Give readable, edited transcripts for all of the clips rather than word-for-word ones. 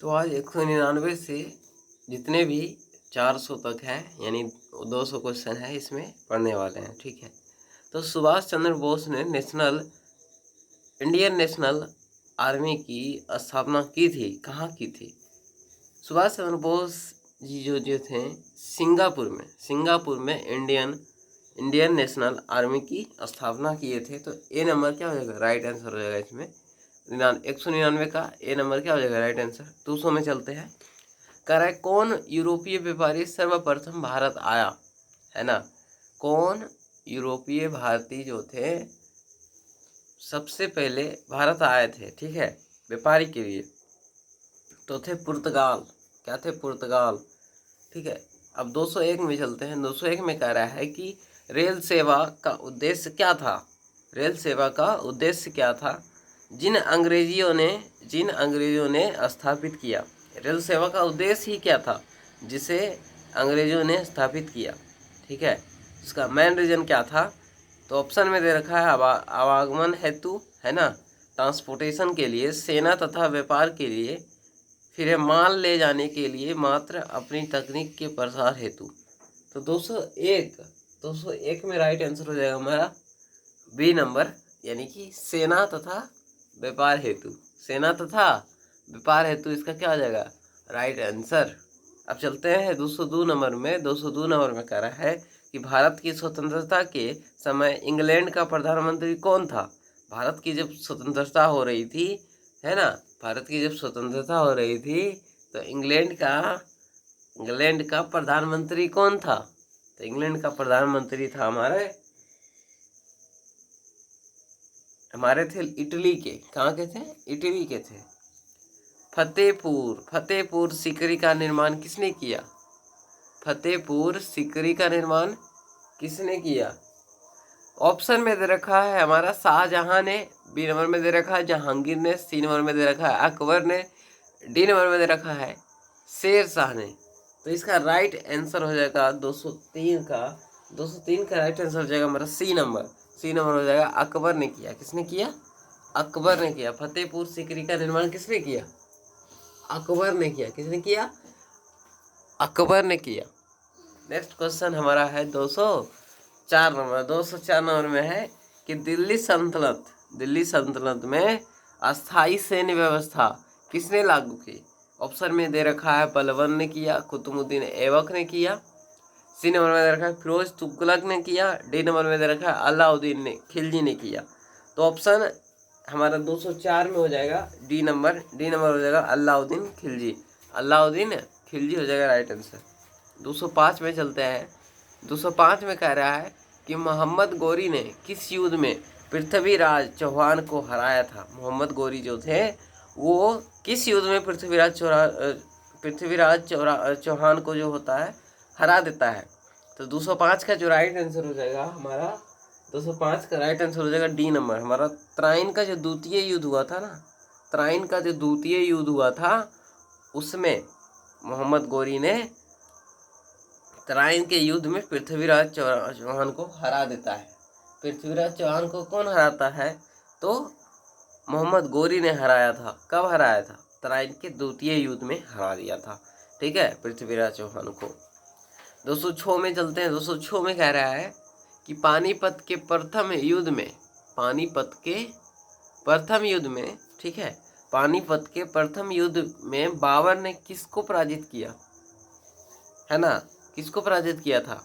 तो आज 199 से जितने भी 400 तक है, यानी 200 क्वेश्चन है, इसमें पढ़ने वाले हैं। ठीक है। तो सुभाष चंद्र बोस ने इंडियन नेशनल आर्मी की स्थापना की थी, कहाँ की थी? सुभाष चंद्र बोस जी जो थे सिंगापुर में इंडियन नेशनल आर्मी की स्थापना किए थे। तो ए नंबर क्या हो जाएगा? राइट आंसर हो जाएगा इसमें। 199 का ए नंबर क्या हो जाएगा? Right answer. 200 में चलते हैं। कह रहा है कौन यूरोपीय व्यापारी सर्वप्रथम भारत आया, है ना? कौन यूरोपीय भारतीय जो थे सबसे पहले भारत आए थे, ठीक है, व्यापारी के लिए? तो थे पुर्तगाल। क्या थे? पुर्तगाल। ठीक है। अब 201 में चलते हैं। 201 में कह रहा है कि रेल सेवा का उद्देश्य क्या था? रेल सेवा का उद्देश्य क्या था जिन अंग्रेजियों ने स्थापित किया? रेल सेवा का उद्देश्य ही क्या था जिसे अंग्रेजों ने स्थापित किया? ठीक है। इसका मेन रीजन क्या था? तो ऑप्शन में दे रखा है आवागमन हेतु, है ना, ट्रांसपोर्टेशन के लिए, सेना तथा व्यापार के लिए, फिर है माल ले जाने के लिए, मात्र अपनी तकनीक के प्रसार हेतु। तो 201 में राइट आंसर हो जाएगा हमारा बी नंबर, यानी कि सेना तथा व्यापार हेतु। सेना तथा व्यापार हेतु इसका क्या हो जाएगा? Right answer. अब चलते हैं 202 नंबर में। 202 नंबर में कह रहा है कि भारत की स्वतंत्रता के समय इंग्लैंड का प्रधानमंत्री कौन था? भारत की जब स्वतंत्रता हो रही थी, है ना, भारत की जब स्वतंत्रता हो रही थी तो इंग्लैंड का प्रधानमंत्री कौन था? तो इंग्लैंड का प्रधानमंत्री था हमारे थे इटली के। कहाँ के थे? इटली के थे। फतेहपुर सीकरी का निर्माण किसने किया? फतेहपुर सीकरी का निर्माण किसने किया? ऑप्शन में दे रखा है हमारा शाहजहां ने, बी नंबर में दे रखा है जहांगीर ने, सी नंबर में दे रखा है अकबर ने, डी नंबर में दे रखा है शेर शाह ने। तो इसका राइट आंसर हो जाएगा 203 का राइट आंसर हो जाएगा हमारा सी नंबर हो जाएगा। अकबर ने किया। किसने किया? अकबर ने किया। फतेहपुर सीकरी का निर्माण किसने किया? अकबर ने किया। किसने किया? अकबर ने किया। नेक्स्ट क्वेश्चन हमारा है 204 नंबर में है कि दिल्ली सल्तनत में अस्थाई सैन्य व्यवस्था किसने लागू की? ऑप्शन में दे रखा है बलबन ने किया, कुतुबुद्दीन ऐबक ने किया, सी नंबर में दे रखा है फिरोज तुगलक ने किया, डी नंबर में दे रखा है अलाउद्दीन खिलजी ने किया। तो ऑप्शन हमारा 204 में हो जाएगा डी नंबर हो जाएगा अलाउद्दीन खिलजी हो जाएगा राइट आंसर। 205 में चलते हैं। 205 में कह रहा है कि मोहम्मद गोरी ने किस युद्ध में पृथ्वीराज चौहान को हराया था? मोहम्मद गोरी जो थे वो किस युद्ध में पृथ्वीराज चौहान को जो होता है हरा देता है? तो 205 का जो राइट आंसर हो जाएगा हमारा, 205 का राइट आंसर हो जाएगा डी नंबर हमारा। त्राइन का जो द्वितीय युद्ध हुआ था उसमें मोहम्मद गोरी ने तराइन के युद्ध में पृथ्वीराज चौहान को हरा देता है। पृथ्वीराज चौहान को कौन हराता है? तो मोहम्मद गोरी ने हराया था। कब हराया था? तराइन के द्वितीय युद्ध में हरा दिया था, ठीक है, पृथ्वीराज चौहान को। 206 में चलते हैं। 206 में कह रहा है कि पानीपत के प्रथम युद्ध में, ठीक है, पानीपत के प्रथम युद्ध में बाबर ने किसको पराजित किया, है ना? किसको पराजित किया था?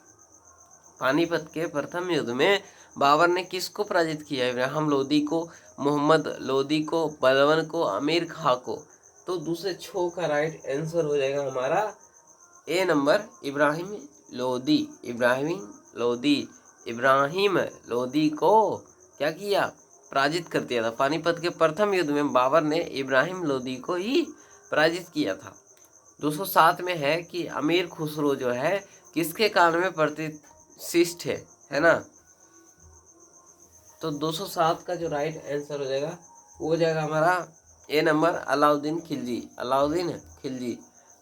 पानीपत के प्रथम युद्ध में बाबर ने किसको पराजित किया? इब्राहिम लोदी को, मोहम्मद लोदी को, बलबन को, अमीर खां को। तो दूसरे छो का राइट आंसर हो जाएगा हमारा ए नंबर इब्राहिम लोदी को क्या किया? पराजित कर दिया था। पानीपत के प्रथम युद्ध में बाबर ने इब्राहिम लोदी को ही पराजित किया था। 207 में है कि अमीर खुसरो जो है किसके काल में प्रतिष्ठित है ना? तो 207 का जो राइट आंसर हो जाएगा वो हो जाएगा हमारा ए नंबर अलाउद्दीन खिलजी।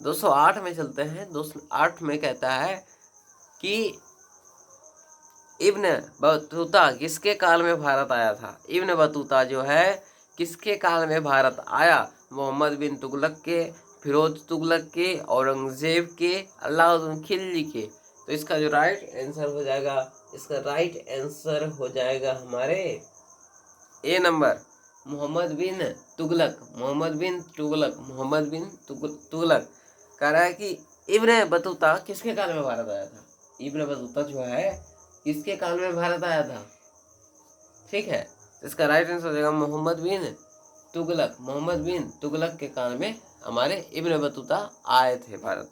208 में चलते हैं। 208 में कहता है कि इब्न बतूता किसके काल में भारत आया था? इब्न बतूता जो है किसके काल में भारत आया? मोहम्मद बिन तुगलक के, फिरोज तुगलक के, औरंगजेब के, अलाउद्दीन खिलजी के। तो इसका जो राइट आंसर हो जाएगा, इसका राइट आंसर हो जाएगा हमारे ए नंबर, मोहम्मद बिन तुगलक। मोहम्मद बिन तुगलक, मोहम्मद बिन तुगलक। कह रहा है कि इब्न बतूता किसके काल में भारत आया था? इब्न बतूता जो है किसके काल में भारत आया था? ठीक है, इसका राइट आंसर हो जाएगा मोहम्मद बिन तुगलक। मोहम्मद बिन तुगलक के काल में हमारे इब्न बतूता आए थे भारत।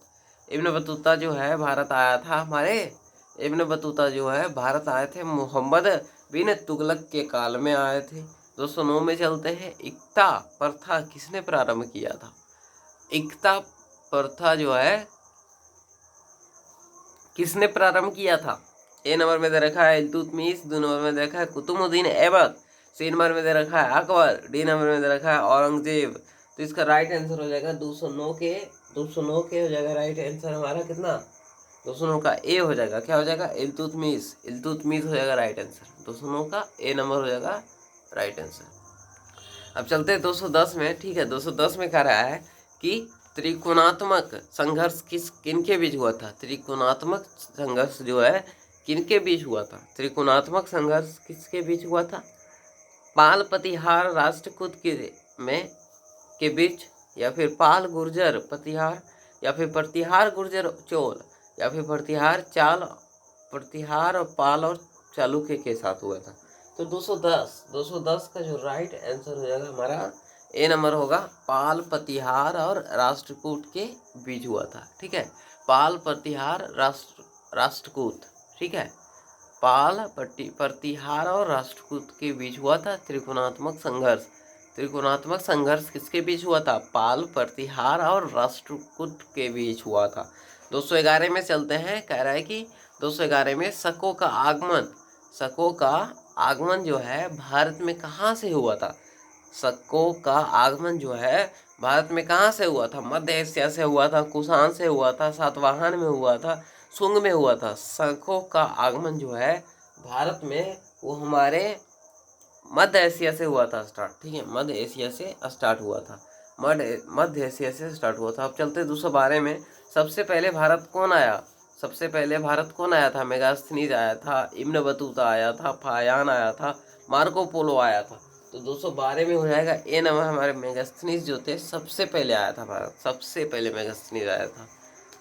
इब्न बतूता जो है भारत आया था हमारे, इब्न बतूता जो है भारत आए थे मोहम्मद बिन तुगलक के काल में आए थे। 209 में चलते हैं। इक्ता प्रथा किसने प्रारंभ किया था? इक्ता प्रथा जो है किसने प्रारंभ किया था? ए नंबर में दे रखा है इल्तुतमिश, 2 नंबर में दे रखा है कुतुबुद्दीन ऐबक, 3 नंबर में दे रखा है अकबर, डी नंबर में दे रखा है औरंगजेब। तो इसका राइट आंसर हो जाएगा 209 के हो जाएगा राइट आंसर हमारा कितना? 209 का ए हो जाएगा। क्या हो जाएगा? इल्तुतमिश। इल्तुतमिश हो जाएगा राइट आंसर। 209 का ए नंबर हो जाएगा राइट आंसर। अब चलते हैं 210 में। ठीक है, 210 में कह रहा है कि त्रिकोणात्मक संघर्ष किनके बीच हुआ था? त्रिकोणात्मक संघर्ष जो है किनके बीच हुआ था? त्रिकोणात्मक संघर्ष किसके बीच हुआ था? पाल प्रतिहार राष्ट्रकूट के बीच, या फिर पाल गुर्जर प्रतिहार, या फिर प्रतिहार गुर्जर चोल, या फिर प्रतिहार और पाल और चालुक्य के साथ हुआ था। तो 210 का जो राइट आंसर हो जाएगा हमारा ए नंबर होगा, पाल प्रतिहार और राष्ट्रकूट के बीच हुआ था। ठीक है, पाल प्रतिहार राष्ट्रकूट। ठीक है, पाल प्रतिहार और राष्ट्रकूट के बीच हुआ था त्रिकोणात्मक संघर्ष। त्रिकोणात्मक संघर्ष किसके बीच हुआ था? पाल प्रतिहार और राष्ट्रकूट के बीच हुआ था। 211 में चलते हैं। कह रहा है कि 211 में शकों का आगमन जो है भारत में कहाँ से हुआ था? शकों का आगमन जो है भारत में कहाँ से हुआ था? मध्य एशिया से हुआ था, कुषाण से हुआ था, सातवाहन में हुआ था, शुंग में हुआ था। शकों का आगमन जो है भारत में वो हमारे मध्य एशिया से हुआ था स्टार्ट। ठीक है, मध्य एशिया से स्टार्ट हुआ था, मध्य एशिया से स्टार्ट हुआ था। अब चलते 212 में। सबसे पहले भारत कौन आया? सबसे पहले भारत कौन आया था? मेगास्थनीज आया था, इब्न बतूता आया था, फायान आया था, मार्को पोलो आया था। तो 212 में हो जाएगा ए नंबर हमारे मेगास्थनीज जो थे सबसे पहले आया था भारत, सबसे पहले मेगास्थनीज आया था।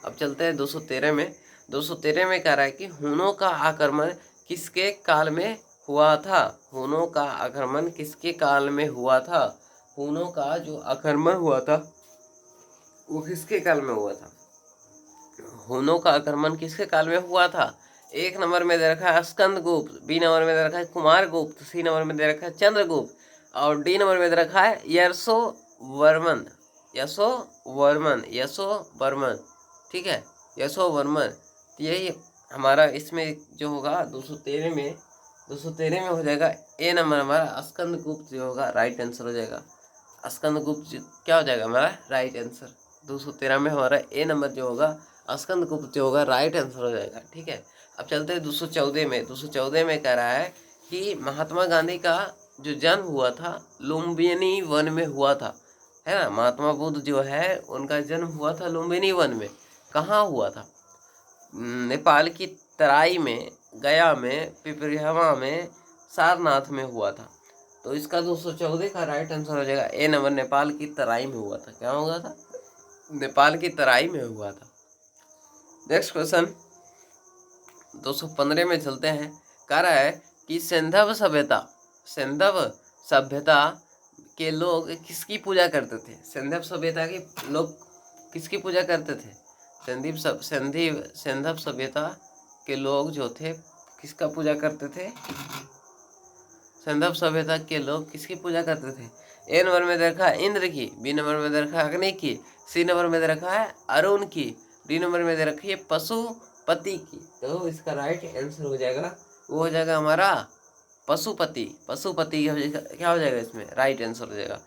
अब चलते हैं 213 में। 213 में कह रहा है कि हुनों का आक्रमण किसके काल में हुआ था? हुनों का आक्रमण किसके काल में हुआ था? हुनों का जो आक्रमण हुआ था वो किसके काल में हुआ था? हुनों का आक्रमण किसके काल में हुआ था? एक नंबर में दे रखा है स्कंदगुप्त, बी नंबर में दे रखा है कुमारगुप्त, सी नंबर में दे रखा है चंद्रगुप्त, और डी नंबर में दे रखा है यशोवर्मन। यशोवर्मन। ठीक है, यशोवर्मन। तो यही हमारा इसमें जो होगा 213 में हो जाएगा ए नंबर हमारा स्कंदगुप्त जो होगा राइट आंसर हो जाएगा। स्कंदगुप्त क्या हो जाएगा हमारा राइट आंसर? 213 में हमारा ए नंबर जो होगा स्कंदगुप्त जो होगा राइट आंसर हो जाएगा। ठीक है, अब चलते हैं 214 में। 214 में कह रहा है कि महात्मा गांधी का जो जन्म हुआ था लुम्बिनी वन में हुआ था, है ना। महात्मा बुद्ध जो है उनका जन्म हुआ था लुम्बिनी वन में। कहाँ हुआ था? नेपाल की तराई में, गया में, पिपरियावा में, सारनाथ में हुआ था। तो इसका 214 का राइट आंसर हो जाएगा ए नंबर, नेपाल की तराई में हुआ था। क्या हुआ था? नेपाल की तराई में हुआ था। नेक्स्ट क्वेश्चन 215 में चलते हैं। कह रहा है कि सिंधव सभ्यता के लोग किसकी पूजा करते थे? सिंधव सभ्यता के लोग किसकी पूजा करते थे? सिंधव सभ्यता के लोग जो थे किसका पूजा करते थे? सिंधव सभ्यता के लोग किसकी पूजा करते थे? ए नंबर में दे रखा है इंद्र की, बी नंबर में दे रखा है अग्नि की, सी नंबर में दे रखा है अरुण की, डी नंबर में दे रखी है पशुपति की। तो इसका राइट आंसर हो जाएगा, वो हो जाएगा हमारा पशुपति। क्या हो जाएगा इसमें? राइट आंसर हो जाएगा।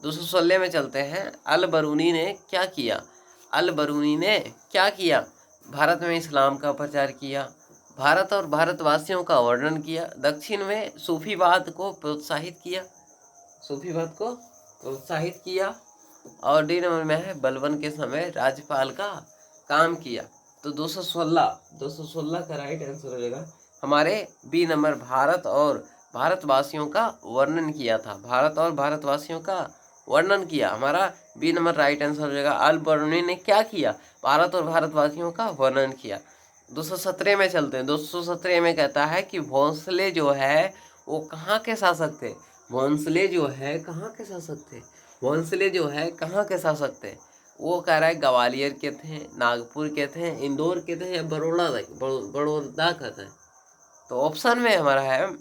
216 में चलते हैं। अल बरूनी ने क्या किया? भारत में इस्लाम का प्रचार किया, भारत और भारतवासियों का वर्णन किया, दक्षिण में सूफीवाद को प्रोत्साहित किया, और डी नंबर में है बलबन के समय राज्यपाल का काम किया। तो 216 का राइट आंसर हो जाएगा हमारे बी नंबर, भारत और भारतवासियों का वर्णन किया था। भारत और भारतवासियों का वर्णन किया, हमारा बी नंबर राइट आंसर हो जाएगा। अल बर्नी ने क्या किया? भारत और भारतवासियों का वर्णन किया। 217 में चलते हैं। 217 में कहता है कि भोंसले जो है वो कहाँ के शासक थे? भोंसले जो है कहाँ के शासक थे? भोंसले जो है कहाँ के शासक थे? वो कह रहा है ग्वालियर के थे, नागपुर के थे, इंदौर के थे या बड़ौदा के थे। तो ऑप्शन में हमारा है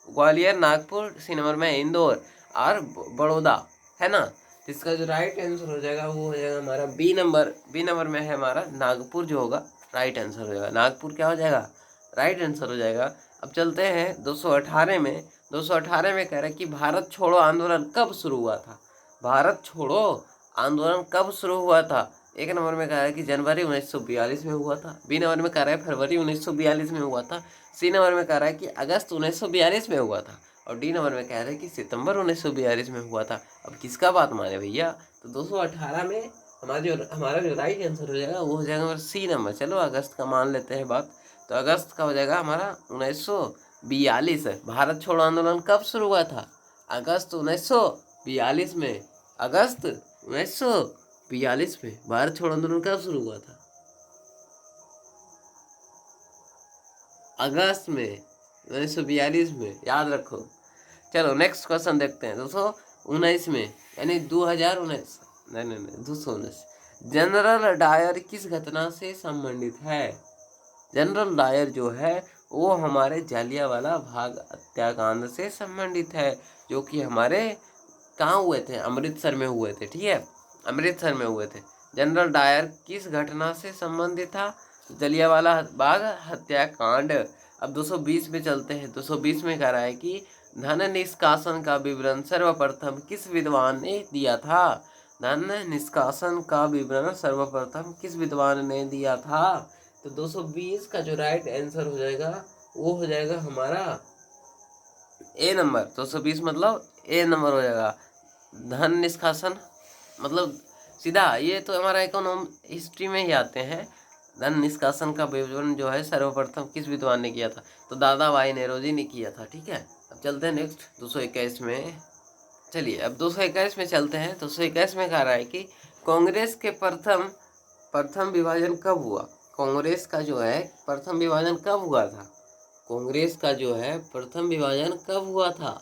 ग्वालियर, नागपुर, सी नंबर में इंदौर और बड़ौदा, है ना। तो इसका जो राइट आंसर हो जाएगा वो हो जाएगा हमारा बी नंबर। बी नंबर में है हमारा नागपुर, जो होगा राइट आंसर हो जाएगा। नागपुर क्या हो जाएगा? राइट आंसर हो जाएगा। अब चलते हैं 218 में। 218 में कह रहा है कि भारत छोड़ो आंदोलन कब शुरू हुआ था? भारत छोड़ो आंदोलन कब शुरू हुआ था? एक नंबर में कह रहा है कि जनवरी 1942 में हुआ था। बी नंबर में कह रहा है फरवरी 1942 में हुआ था। सी नंबर में कह रहा है कि अगस्त 1942 में हुआ था। और डी नंबर में कह रहा है कि सितंबर 1942 में हुआ था। अब किसका बात माने भैया? तो 218 में हमारा जो राइट आंसर हो जाएगा वो हो जाएगा हमारा सी नंबर। चलो अगस्त का मान लेते हैं बात। तो अगस्त का हो जाएगा हमारा 1942। भारत छोड़ो आंदोलन कब शुरू हुआ था? अगस्त 1942 में। अगस्त 1942 में भारत छोड़ो आंदोलन कब शुरू हुआ था? अगस्त में 1942 में, याद रखो। चलो नेक्स्ट क्वेश्चन देखते हैं। 219 में यानी 2019, नहीं 219, जनरल डायर किस घटना से संबंधित है? जनरल डायर जो है वो हमारे जालियांवाला बाग हत्याकांड से संबंधित है, जो कि हमारे कहाँ हुए थे? अमृतसर में हुए थे, ठीक है, अमृतसर में हुए थे। जनरल डायर किस घटना से संबंधित था? जलियांवाला बाग हत्याकांड। अब 220 में चलते हैं। 220 में कह रहा है कि धन निष्कासन का विवरण सर्वप्रथम किस विद्वान ने दिया था? धन निष्कासन का विवरण सर्वप्रथम किस विद्वान ने दिया था? तो 220 का जो राइट आंसर हो जाएगा वो हो जाएगा हमारा ए नंबर। 220 मतलब ए नंबर हो जाएगा। धन निष्कासन मतलब सीधा, ये तो हमारा इकोनॉम हिस्ट्री में ही आते हैं। धन निष्कासन का विवरण जो है सर्वप्रथम किस विद्वान ने किया था? तो दादा भाई नेरोजी ने किया था, ठीक है। अब चलते हैं नेक्स्ट 221 में। चलिए अब 221 में चलते हैं। 221 में कह रहा है कि कांग्रेस के प्रथम विभाजन कब हुआ? कांग्रेस का जो है प्रथम विभाजन कब हुआ था? कांग्रेस का जो है प्रथम विभाजन कब हुआ था?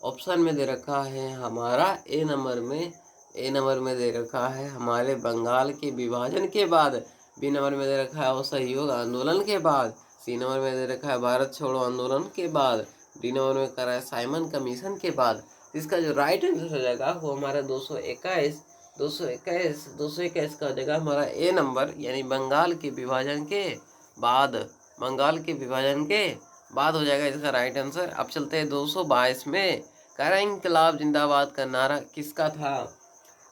ऑप्शन में दे रखा है हमारा ए नंबर में दे रखा है हमारे बंगाल के विभाजन के बाद। बी नंबर में दे रखा है असहयोग आंदोलन के बाद। सी नंबर में दे रखा है भारत छोड़ो आंदोलन के बाद। डी नंबर में कह रहा है साइमन कमीशन के बाद। इसका जो राइट आंसर हो जाएगा वो हमारा 221 का हो जाएगा हमारा ए नंबर, यानी बंगाल के विभाजन के बाद। बंगाल के विभाजन के बाद हो जाएगा इसका राइट आंसर। अब चलते हैं 222 में। कह रहा है इंकलाब जिंदाबाद का नारा किसका था?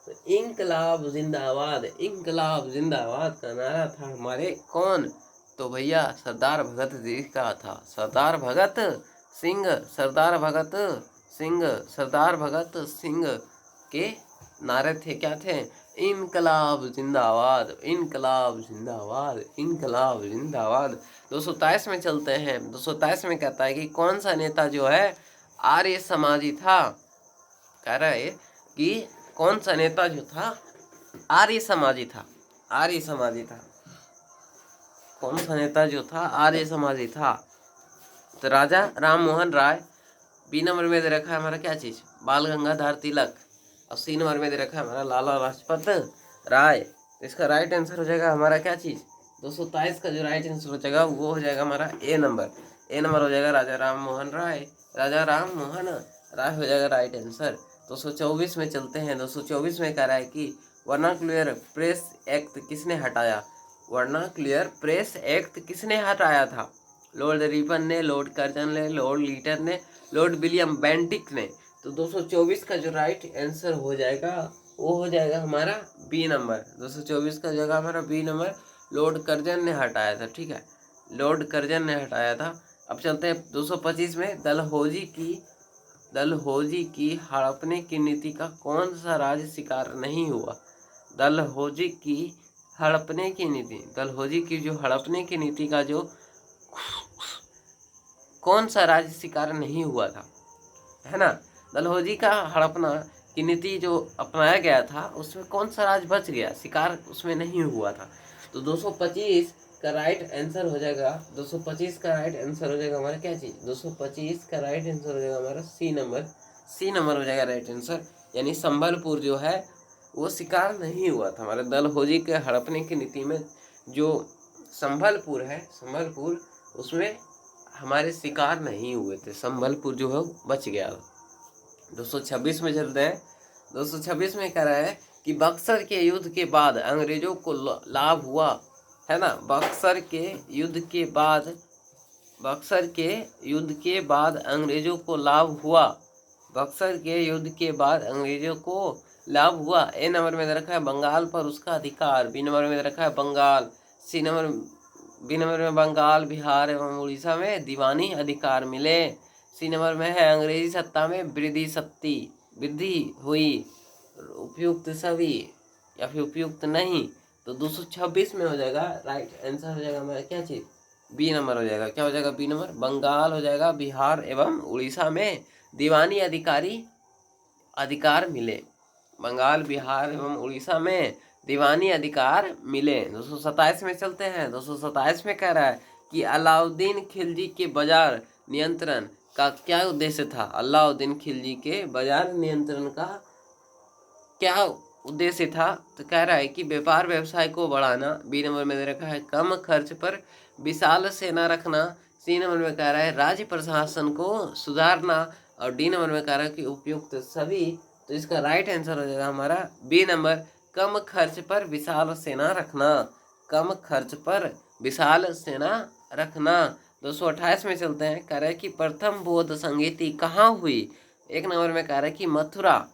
तो इंकलाब जिंदाबाद का नारा था हमारे कौन? तो भैया सरदार भगत जी का था। सरदार भगत सिंह के नारे थे, क्या थे? इनकलाब जिंदाबाद। 227 में चलते हैं। 227 में कहता है कि कौन सा नेता जो है आर्य समाजी था? कह रहा है कि कौन सा नेता जो था आर्य समाजी था। कौन सा नेता जो था आर्य समाजी था? तो राजा राम मोहन राय। बी नंबर में दे रखा है हमारा क्या चीज? बाल गंगाधर तिलक। और सी नंबर में दे रखा है हमारा लाला लाजपत राय। इसका राइट आंसर हो जाएगा हमारा क्या चीज? 227 का जो राइट आंसर हो जाएगा वो हो जाएगा हमारा ए नंबर हो जाएगा राजा राम मोहन राय हो जाएगा राइट आंसर। 224 में चलते हैं। 224 में कह रहा है कि वर्नाक्युलर प्रेस एक्ट किसने हटाया? वर्नाक्युलर प्रेस एक्ट किसने हटाया था? लॉर्ड रिपन ने, लॉर्ड कर्जन ने, लॉर्ड लीटर ने, लॉर्ड विलियम बेंटिक ने। तो 224 का जो राइट आंसर हो जाएगा वो हो जाएगा हमारा बी नंबर। 224 का जगह हमारा बी नंबर, लॉर्ड कर्जन ने हटाया था, ठीक है, लॉर्ड कर्जन ने हटाया था। अब चलते हैं 225 में। डलहौजी की हड़पने की नीति का कौन सा राज्य शिकार नहीं हुआ? डलहौजी की हड़पने की नीति, डलहौजी की जो हड़पने की नीति का जो कौन सा राज्य शिकार नहीं हुआ था, है ना? डलहौजी का हड़पना की नीति जो अपनाया गया था उसमें कौन सा राज्य बच गया, शिकार उसमें नहीं हुआ था? तो 225 का राइट आंसर हो जाएगा, 225 का राइट आंसर हो जाएगा हमारा क्या चीज, 225 का राइट आंसर हो जाएगा हमारा सी नंबर, सी नंबर हो जाएगा राइट आंसर। यानी संबलपुर जो है वो शिकार नहीं हुआ था हमारे डलहौजी के हड़पने की नीति में। जो संबलपुर है, संबलपुर, उसमें हमारे शिकार नहीं हुए थे, संबलपुर जो है बच गया। 226 में चलते हैं। 226 में कह रहा है कि बक्सर के युद्ध के बाद अंग्रेजों को लाभ हुआ, है ना? बक्सर के युद्ध के बाद, बक्सर के युद्ध के बाद अंग्रेजों को लाभ हुआ, बक्सर के युद्ध के बाद अंग्रेजों को लाभ हुआ। ए नंबर में दे रखा है बंगाल पर उसका अधिकार, बी नंबर में दे रखा है Bengal, C number, B number में बंगाल, बिहार एवं उड़ीसा में दीवानी अधिकार मिले, सी नंबर में है अंग्रेजी सत्ता में वृद्धि हुई, उपयुक्त सभी या फिर उपयुक्त नहीं। तो 226 में हो जाएगा राइट आंसर हो जाएगा हमारा क्या चीज, बी नंबर हो जाएगा। क्या हो जाएगा बी नंबर, बंगाल हो जाएगा, बिहार एवं उड़ीसा में दीवानी अधिकार मिले, बंगाल, बिहार एवं उड़ीसा में दीवानी अधिकार मिले। 227 में चलते हैं। 227 में कह रहा है कि अलाउद्दीन खिलजी के बाजार नियंत्रण का क्या उद्देश्य था? अलाउद्दीन खिलजी के बाजार नियंत्रण का क्या उद्देश्य था? तो कह रहा है कि व्यापार व्यवसाय को बढ़ाना, बी नंबर में दे रखा है कम खर्च पर विशाल सेना रखना, सी नंबर में कह रहा है राज्य प्रशासन को सुधारना, और डी नंबर में कह रहा है कि उपयुक्त सभी। तो इसका राइट आंसर हो जाएगा हमारा बी नंबर, कम खर्च पर विशाल सेना रखना, कम खर्च पर विशाल सेना रखना। 228 में चलते हैं। कह रहा है कि प्रथम बौद्ध संगीति कहाँ हुई? एक नंबर में कह रहा है कि मथुरा,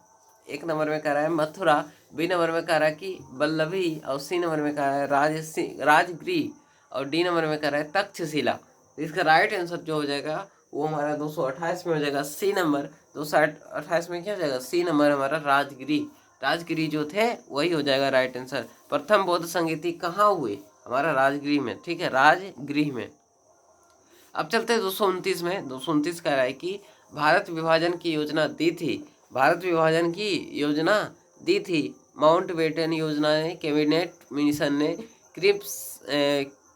एक नंबर में कह रहा है मथुरा, बी नंबर में कह रहा है कि वल्लभी, और सी नंबर में कह रहा है राजगृह, और डी नंबर में कह रहा है तक्षशिला। इसका राइट आंसर जो हो जाएगा वो हमारा 228 में हो जाएगा सी नंबर। 228 में क्या हो जाएगा, सी नंबर हमारा राजगृह, राजगृह जो थे वही हो जाएगा राइट आंसर। प्रथम बौद्ध संगीति कहाँ हुई? हमारा राजगृह में, ठीक है, राजगृह में। अब चलते हैं 229 में। 229 कह रहा है कि भारत विभाजन की योजना दी थी, भारत विभाजन की योजना दी थी माउंटबेटन योजना ने, कैबिनेट मिशन ने,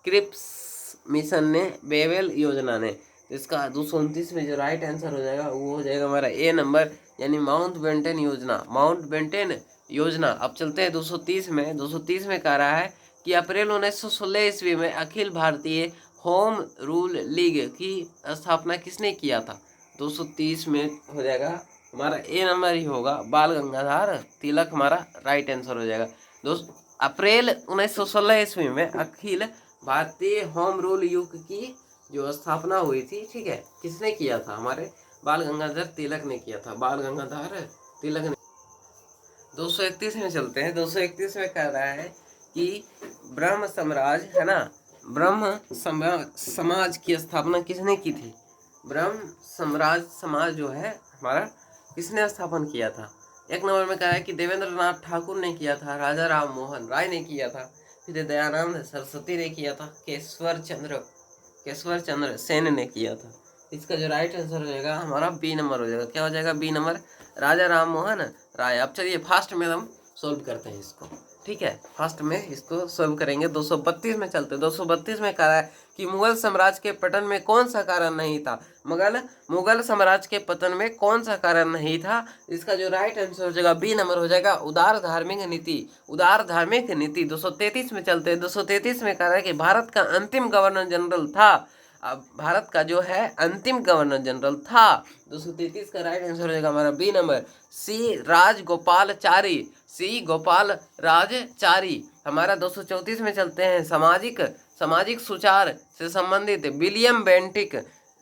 क्रिप्स मिशन ने, बेवेल योजना ने। तो इसका 229 में जो राइट आंसर हो जाएगा वो हो जाएगा हमारा ए नंबर, यानी माउंटबेटन योजना, माउंटबेटन योजना। अब चलते हैं 230 में। 230 में कह रहा है कि अप्रैल 1916 ईस्वी में Akhil Bharatiya home rule league की स्थापना किसने किया था? 230 में हो जाएगा हमारा ए नंबर ही होगा, बाल गंगाधर तिलक हमारा राइट आंसर हो जाएगा। अप्रैल 1916 ईस्वी में Akhil Bharatiya home rule league की जो स्थापना हुई थी, ठीक है, किसने किया था? हमारे बाल गंगाधर तिलक ने किया था, बाल गंगाधर तिलक ने। 231 में चलते हैं। 231 में कह रहा है कि ब्रह्म साम्राज्य, है ना, ब्रह्म समाज की स्थापना किसने की थी? ब्रह्म समाज जो है हमारा किसने स्थापन किया था? एक नंबर में कहा है कि देवेंद्र नाथ ठाकुर ने किया था, राजा राम मोहन राय ने किया था, फिर दयानंद सरस्वती ने किया था, केशवर चंद्र सेन ने किया था। इसका जो राइट आंसर हो जाएगा हमारा बी नंबर हो जाएगा। क्या हो जाएगा बी नंबर, राजा राम मोहन राय। अब चलिए फास्ट में हम सोल्व करते हैं इसको, ठीक है, फास्ट में इसको सोल्व करेंगे। 232 में चलते हैं। 232 में कह रहा है कि मुगल साम्राज्य के पतन में कौन सा कारण नहीं था? मुगल साम्राज्य के पतन में कौन सा कारण नहीं था? इसका जो राइट आंसर हो जाएगा बी नंबर हो जाएगा उदार धार्मिक नीति, उदार धार्मिक नीति। 233 में चलते हैं। 233 में कह रहा है कि भारत का अंतिम गवर्नर जनरल था, अब भारत का जो है अंतिम गवर्नर जनरल था। 233 का राइट आंसर हो जाएगा हमारा बी नंबर, सी राजगोपालचारी, सी गोपाल राजचारी हमारा। 234 में चलते हैं। सामाजिक सुचार से संबंधित विलियम बेंटिक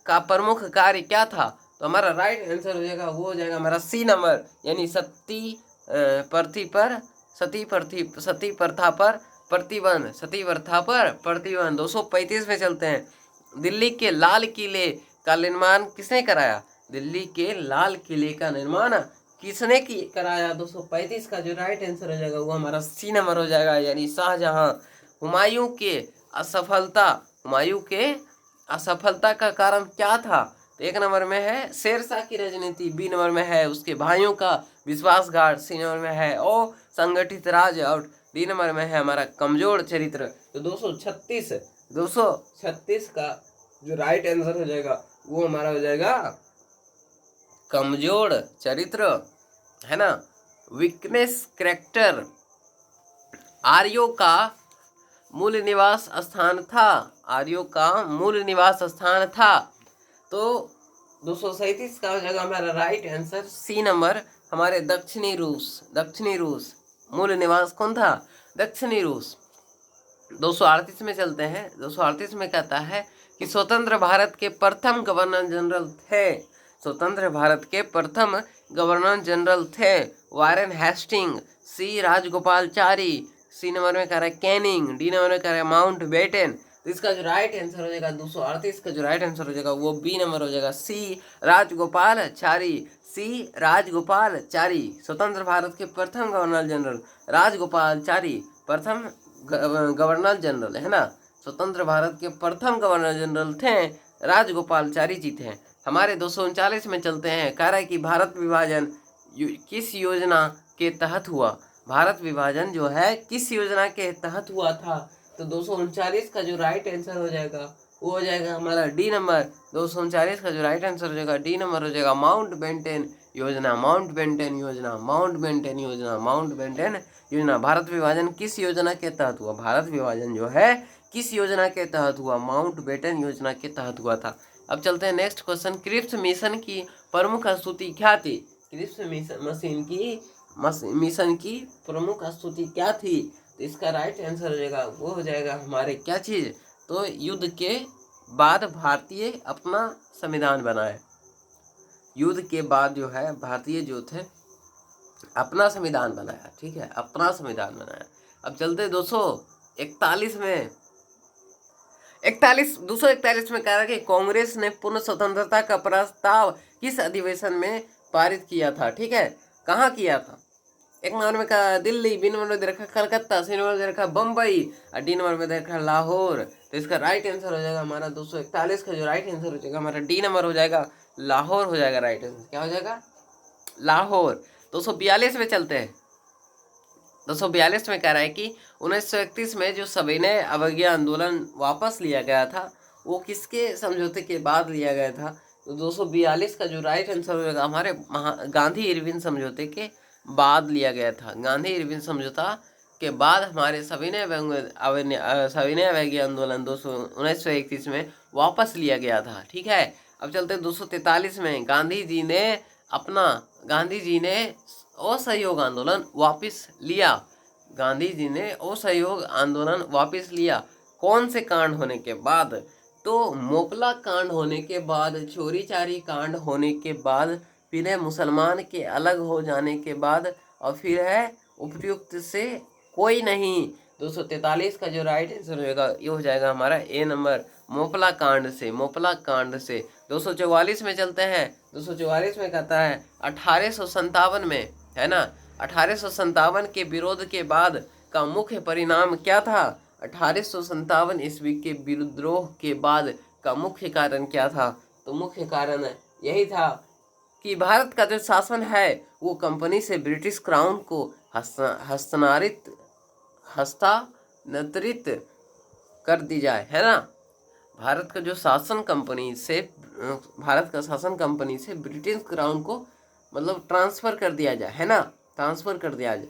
का प्रमुख कार्य क्या था? तो हमारा राइट आंसर हो जाएगा वो हो जाएगा हमारा सी नंबर, यानी सती प्रथा पर प्रतिबंध। 235 में चलते हैं। दिल्ली के लाल किले का निर्माण किसने कराया? दिल्ली के लाल किले का निर्माण किसने कराया? 235 का जो राइट आंसर हो जाएगा वो हमारा सी नंबर हो जाएगा, यानी शाहजहां। हुमायूं के असफलता, हुमायूं के असफलता का कारण क्या था? तो एक नंबर में है शेरशाह की राजनीति, बी नंबर में है उसके भाइयों का विश्वासघात, सी नंबर में है ओ संगठित राज, और डी नंबर में है हमारा कमजोर चरित्र। तो 236 का जो राइट आंसर हो जाएगा वो हमारा हो जाएगा कमजोर चरित्र, है ना। वीकनेस करेक्टर आर्यों का मूल निवास स्थान था, आर्यों का मूल निवास स्थान था। तो 237 का हो जाएगा हमारा राइट आंसर सी नंबर, हमारे दक्षिणी रूस मूल निवास कौन था? दक्षिणी रूस। 238 में चलते हैं। 238 में कहता है कि स्वतंत्र भारत के प्रथम गवर्नर जनरल थे, स्वतंत्र भारत के प्रथम गवर्नर जनरल थे वारेन हेस्टिंग, सी राजगोपालचारी, सी नंबर में कह रहा है कैनिंग, डी नंबर में कह रहा है माउंट बेटन। तो इसका जो राइट आंसर हो जाएगा 238 का जो राइट आंसर हो जाएगा वो बी नंबर हो जाएगा, सी राजगोपालचारी, सी राजगोपालचारी। स्वतंत्र भारत के प्रथम गवर्नर जनरल राजगोपालचारी प्रथम गवर्नर जनरल, है ना। स्वतंत्र भारत के प्रथम गवर्नर जनरल थे राजगोपालचारी जी थे। हमारे 239 में चलते हैं। कह रहा है कि भारत विभाजन किस योजना के तहत हुआ? भारत विभाजन जो है किस योजना के तहत हुआ था? तो 239 का जो राइट आंसर हो जाएगा वो हो जाएगा हमारा डी नंबर। 239 का जो राइट आंसर हो जाएगा डी नंबर हो जाएगा माउंट बेंटेन योजना, माउंट बेंटेन योजना, माउंट बेंटेन योजना, माउंट बेंटेन योजना। भारत विभाजन किस योजना के तहत हुआ? भारत विभाजन जो है किस योजना के तहत हुआ? माउंट बेटन योजना के तहत हुआ था। अब चलते हैं नेक्स्ट क्वेश्चन। क्रिप्स मिशन की प्रमुख स्तुति क्या थी? क्रिप्स मिशन की प्रमुख स्तुति क्या थी? तो इसका राइट आंसर हो जाएगा वो हो जाएगा हमारे क्या चीज? तो युद्ध के बाद भारतीय अपना संविधान बनाए, युद्ध के बाद जो है भारतीय जो थे अपना संविधान बनाया, ठीक है, अपना संविधान बनाया। अब चलते 241 में 241 में कह रहा है कि कांग्रेस ने पूर्ण स्वतंत्रता का प्रस्ताव किस अधिवेशन में पारित किया था? ठीक है, कहाँ किया था? एक नंबर में कहा दिल्ली, बी नंबर में दे रखा कलकत्ता, सी नंबर में दे रखा बम्बई, और डी नंबर में दे रखा लाहौर। तो इसका राइट आंसर हो जाएगा हमारा 241 का जो राइट आंसर हो जाएगा हमारा डी नंबर हो जाएगा, लाहौर हो जाएगा राइट आंसर। क्या हो जाएगा? लाहौर। 242 में चलते हैं। 242 में कह रहा है कि 1931 में जो सविनय अवज्ञा आंदोलन वापस लिया गया था वो किसके समझौते के बाद लिया गया था? तो 242 का जो राइट आंसर हो जाएगा हमारे गांधी इरविन समझौते के बाद लिया गया था। गांधी इरविन समझौता के बाद हमारे सविनय अवज्ञा आंदोलन 1931 में वापस लिया गया था, ठीक है। अब चलते हैं 243 में। गांधी जी ने असहयोग आंदोलन वापस लिया, गांधी जी ने असहयोग आंदोलन वापस लिया कौन से कांड होने के बाद? तो मोपला कांड होने के बाद, चोरी चारी कांड होने के बाद, फिर है मुसलमान के अलग हो जाने के बाद, और फिर है उपयुक्त से कोई नहीं। 243 का जो राइट आंसर होगा ये हो जाएगा हमारा ए नंबर, मोपला कांड से, मोपला कांड से। 244 में चलते हैं। 244 में कहता है 1857 में, है ना, 1857 के विरोध के बाद का मुख्य परिणाम क्या था? 1857 ईस्वी के विद्रोह के बाद का मुख्य कारण क्या था? तो मुख्य कारण यही था कि भारत का जो शासन है वो कंपनी से ब्रिटिश क्राउन को हस्तांतरित कर दी जाए, है ना। भारत का शासन कंपनी से ब्रिटिश क्राउन को मतलब ट्रांसफर कर दिया जाए, है ना, ट्रांसफर कर दिया जाए।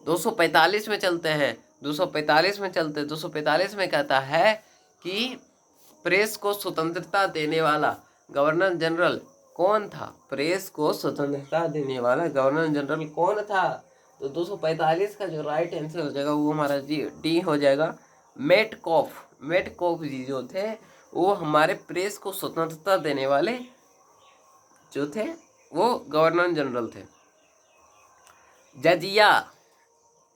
245 में चलते हैं। 245 में कहता है कि प्रेस को स्वतंत्रता देने वाला गवर्नर जनरल कौन था? प्रेस को स्वतंत्रता देने वाला गवर्नर जनरल कौन था? तो 245 का जो राइट आंसर हो जाएगा वो हमारा डी हो जाएगा, मेटकॉफ जी जो थे वो हमारे प्रेस को स्वतंत्रता देने वाले जो थे वो गवर्नर जनरल थे। जजिया,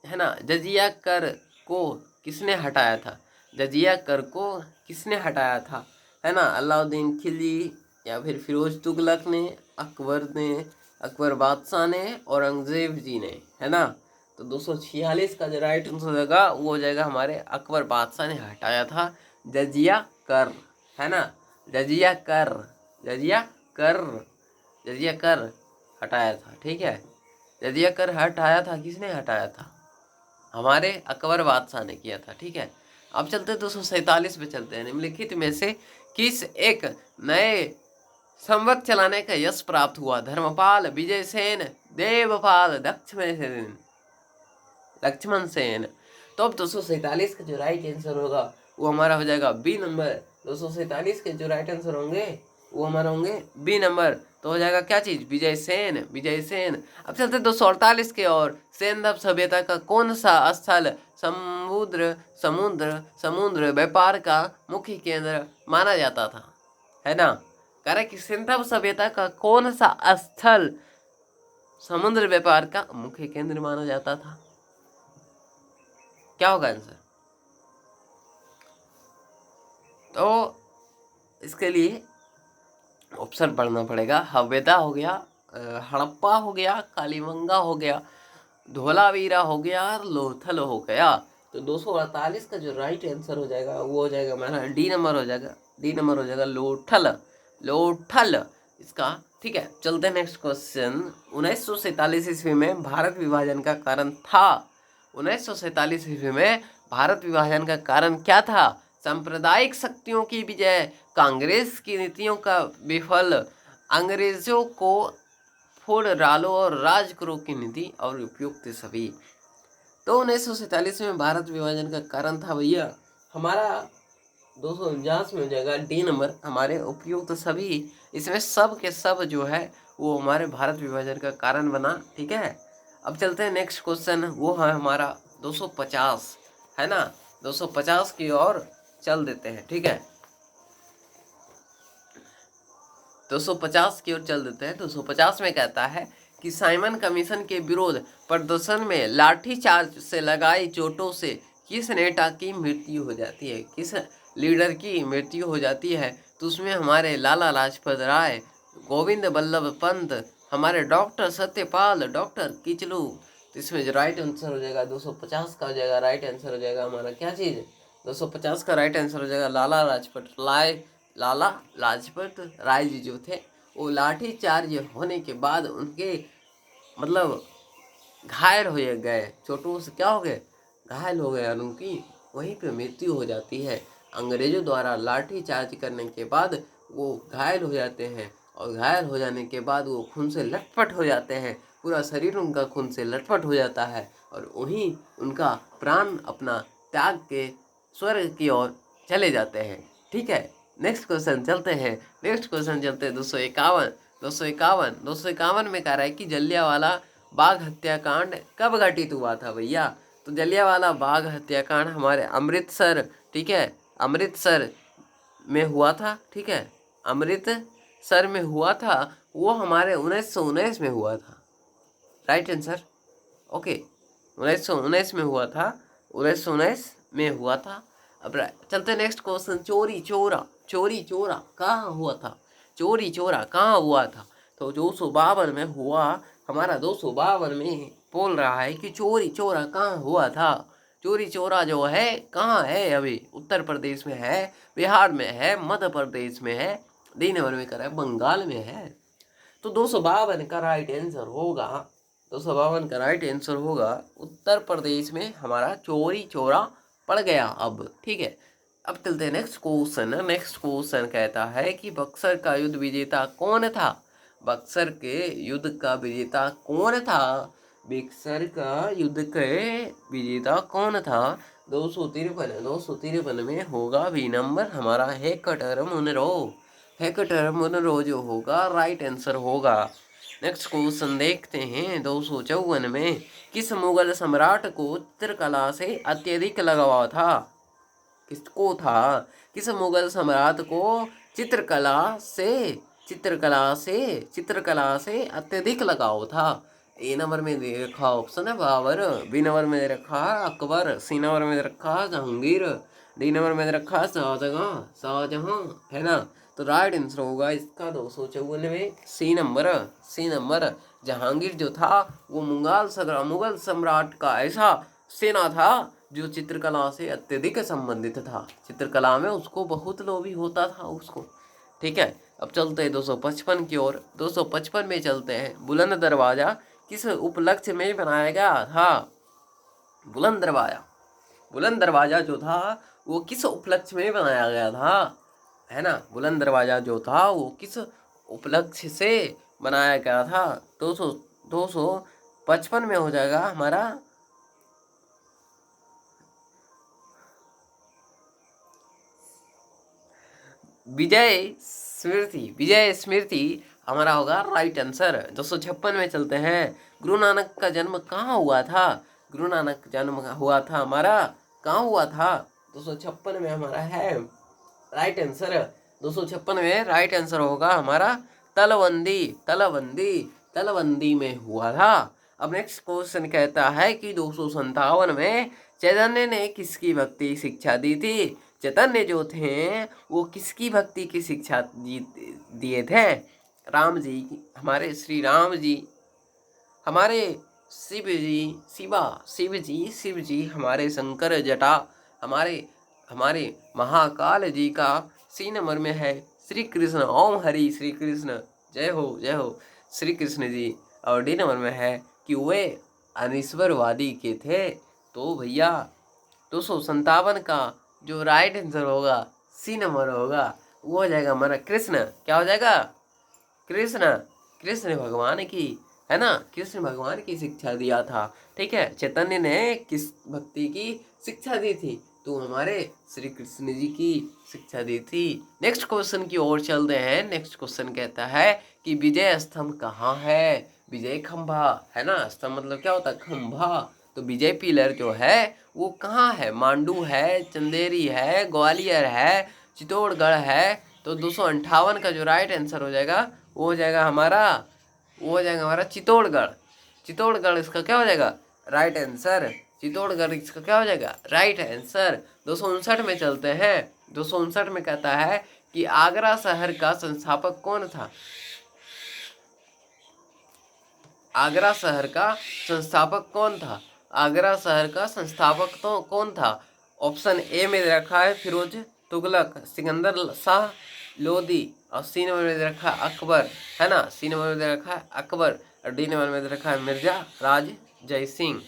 है ना, जजिया कर को किसने हटाया था? जजिया कर को किसने हटाया था, है ना? अलाउद्दीन खिलजी या फिर फिरोज तुगलक ने, अकबर बादशाह ने, औरंगजेब जी ने, है ना। तो 246 का जो राइट आंसर हो जाएगा वो हो जाएगा हमारे अकबर बादशाह ने हटाया था जजिया कर, है ना। जजिया कर, जजिया कर, जजिया कर हटाया था, ठीक है। जजिया कर हटाया था, किसने हटाया था? हमारे अकबर बादशाह ने किया था, ठीक है। अब चलते 247 पे चलते हैं। निम्नलिखित में से किस एक नए संवत चलाने का यश प्राप्त हुआ? धर्मपाल, विजय सेन, देवपाल, लक्ष्मण सेन। तो अब 247 का जो राइट आंसर होगा वो हमारा हो जाएगा बी नंबर। 247 के जो राइट आंसर होंगे वो हमारा होंगे बी नंबर। तो हो जाएगा क्या चीज? विजय सेन, विजय सेन। अब चलते 248 के और। सेंधव सभ्यता का कौन सा स्थल समुद्र समुद्र समुद्र व्यापार का मुख्य केंद्र माना जाता था, है ना। कह रहा है कि सिंधव सभ्यता का कौन सा स्थल समुद्र व्यापार का मुख्य केंद्र माना जाता था? क्या होगा आंसर? तो इसके लिए ऑप्शन पढ़ना पड़ेगा। हवेदा हो गया, हड़प्पा हो गया, कालीबंगा हो गया, धोलावीरा हो गया और लोथल हो गया। तो 248 का जो राइट आंसर हो जाएगा वो हो जाएगा हमारा डी नंबर हो जाएगा। डी नंबर हो जाएगा लोथल, लोथल इसका, ठीक है। चलते हैं नेक्स्ट क्वेश्चन। 1947 ईस्वी में भारत विभाजन का कारण था। 1947 ईस्वी में भारत विभाजन का कारण क्या था? सांप्रदायिक शक्तियों की विजय, कांग्रेस की नीतियों का विफल, अंग्रेजों को फोड़ डालो और राज करो की नीति और उपयुक्त सभी। तो 1947 में भारत विभाजन का कारण था भैया हमारा 249 में हो जाएगा डी नंबर, हमारे उपयुक्त सभी। इसमें सब के सब जो है वो हमारे भारत विभाजन का कारण बना, ठीक है। अब चलते हैं नेक्स्ट क्वेश्चन, वो है हमारा 250, है ना। 250 की ओर चल देते हैं, ठीक है। 250 की ओर चल देते हैं। 250 में कहता है कि साइमन कमीशन के विरोध प्रदर्शन में लाठीचार्ज से लगाई चोटों से किस नेता की मृत्यु हो जाती है? किस लीडर की मृत्यु हो जाती है? तो उसमें हमारे लाला लाजपत राय, गोविंद बल्लभ पंत, हमारे डॉक्टर सत्यपाल, डॉक्टर किचलू। तो इसमें जो राइट आंसर हो जाएगा 250 का हो जाएगा राइट आंसर हो जाएगा हमारा क्या चीज़? 250 का राइट आंसर हो जाएगा लाला लाजपत राय जी जो थे वो लाठी चार्ज होने के बाद उनके मतलब घायल हो गए, चोटों से क्या हो गए? घायल हो गए और उनकी वहीं पे मृत्यु हो जाती है। अंग्रेजों द्वारा लाठी चार्ज करने के बाद वो घायल हो जाते हैं और घायल हो जाने के बाद वो खून से लटपट हो जाते हैं, पूरा शरीर उनका खून से लटपट हो जाता है और वहीं उनका प्राण अपना त्याग के स्वर्ग की ओर चले जाते हैं, ठीक है। नेक्स्ट क्वेश्चन चलते हैं। नेक्स्ट क्वेश्चन चलते हैं 251 में कह रहा है कि जलियांवाला बाग हत्याकांड कब घटित हुआ था भैया? तो जलियांवाला बाग हत्याकांड हमारे अमृतसर, ठीक है, अमृतसर में हुआ था, ठीक है, अमृतसर में हुआ था। वो हमारे 1919 में हुआ था, राइट आंसर, ओके। 1919 में हुआ था, 1919 में हुआ था। अब चलते नेक्स्ट क्वेश्चन। चोरी चोरा कहाँ हुआ था? चोरी चोरा कहाँ हुआ था? तो 252 में हुआ हमारा। 252 में बोल रहा है कि चोरी चोरा कहाँ हुआ था। चोरी चोरा जो है कहाँ है? अभी उत्तर प्रदेश में है, बिहार में है, मध्य प्रदेश में है, डी नंबर में कर रहा है बंगाल में है। तो 252 का राइट आंसर होगा, 252 का राइट आंसर होगा उत्तर प्रदेश में हमारा चोरी चोरा पड़ गया अब, ठीक है। अब चलते हैं नेक्स्ट क्वेश्चन। नेक्स्ट क्वेश्चन कहता है कि बक्सर का युद्ध विजेता कौन था? बक्सर के युद्ध का विजेता कौन था? बक्सर का युद्ध के विजेता कौन था? 253 में होगा बी नंबर हमारा हेक्टर मुनरो। हेक्टर मुनरो जो होगा राइट आंसर होगा। नेक्स्ट क्वेश्चन देखते हैं 254 में। किस मुगल सम्राट को चित्रकला से अत्यधिक लगाव था? किसको था? किस मुगल सम्राट को चित्रकला से अत्यधिक लगाव था? ए नंबर में दे रखा ऑप्शन है बाबर, बी नंबर में दे रखा है अकबर, सी नंबर में दे रखा है जहांगीर, डी नंबर में दे रखा है शाहजहां, है ना। तो राइट आंसर होगा इसका 254, सी नंबर। जहांगीर जो था वो मुगल सम्राट का ऐसा सेना था जो चित्रकला से अत्यधिक संबंधित था। चित्रकला में उसको बहुत लोभी होता था उसको। ठीक है, अब चलते हैं 255 की ओर। 255 में चलते हैं। बुलंद दरवाजा किस उपलक्ष्य में बनाया गया था? बुलंद दरवाजा जो था वो किस उपलक्ष्य में बनाया गया था, है ना? बुलंद दरवाजा जो था वो किस उपलक्ष्य से बनाया गया था? 255 में हो जाएगा हमारा विजय स्मृति हमारा होगा राइट आंसर। 256 में चलते हैं। गुरु नानक का जन्म कहाँ हुआ था? गुरु नानक जन्म हुआ था हमारा कहाँ हुआ था? 256 में हमारा है राइट आंसर। 256 में राइट आंसर होगा हमारा तलवंदी में हुआ था। अब नेक्स्ट क्वेश्चन कहता है कि 257 में चैतन्य ने किसकी भक्ति शिक्षा दी थी? चैतन्य जो थे वो किसकी भक्ति की शिक्षा दिए थे? राम जी, हमारे श्री राम जी, हमारे शिव जी, हमारे शंकर जटा, हमारे महाकाल जी का सी नंबर में है श्री कृष्ण। ओम हरि श्री कृष्ण, जय हो श्री कृष्ण जी। और डी नंबर में है कि वे अनिश्वरवादी के थे। तो भैया 257 का जो राइट आंसर होगा सी नंबर होगा, वो हो जाएगा हमारा कृष्ण। क्या हो जाएगा? कृष्ण भगवान की, है ना? कृष्ण भगवान की शिक्षा दिया था। ठीक है, चैतन्य ने किस भक्ति की शिक्षा दी थी? तो हमारे श्री कृष्ण जी की शिक्षा दी थी। नेक्स्ट क्वेश्चन की ओर चलते हैं। नेक्स्ट क्वेश्चन कहता है कि विजय स्तंभ कहाँ है? विजय खंभा, है ना? स्तंभ मतलब क्या होता है? खंभा। तो विजय पिलर जो है वो कहाँ है? मांडू है, चंदेरी है, ग्वालियर है, चित्तौड़गढ़ है। तो 258 का जो राइट आंसर हो जाएगा वो हो जाएगा हमारा चित्तौड़गढ़ इसका क्या हो जाएगा? Right answer. चित्तौड़गढ़ इसका क्या हो जाएगा? Right answer. 259 में चलते हैं। 259 में कहता है कि आगरा शहर का संस्थापक कौन था? आगरा शहर का संस्थापक तो कौन था? ऑप्शन ए में रखा है फिरोज तुगलक, सिकंदर शाह लोदी, और सी नंबर में रखा है अकबर, है ना? सी नंबर में रखा है अकबर, और डी नंबर में रखा है मिर्जा राज जय सिंह।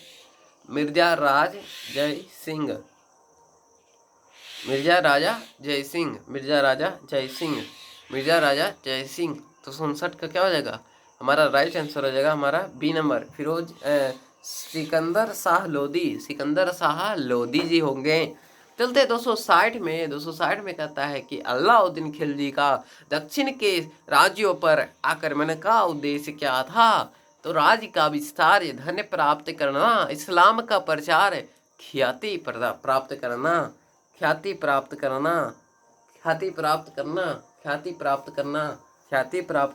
मिर्जा राजा जय सिंह। तो 59 का क्या हो जाएगा? हमारा राइट आंसर हो जाएगा हमारा बी नंबर, सिकंदर शाह लोधी जी होंगे। चलते 260 में कहता है कि अलाउद्दीन खिलजी का दक्षिण के राज्यों पर आक्रमण का उद्देश्य क्या था? तो राज्य का विस्तार, धन प्राप्त करना, इस्लाम का प्रचार, ख्याति प्राप्त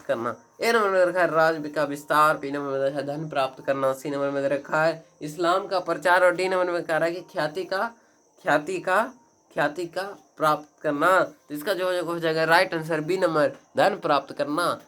करना। ए नंबर में रखा है राज्य का विस्तार, बी नंबर में रखा है धन प्राप्त करना, सी नंबर में रखा है इस्लाम का प्रचार, और डी नंबर में कह रहा है कि ख्याति का प्राप्त करना। तो इसका जो हो जाएगा राइट आंसर बी नंबर, धन प्राप्त करना।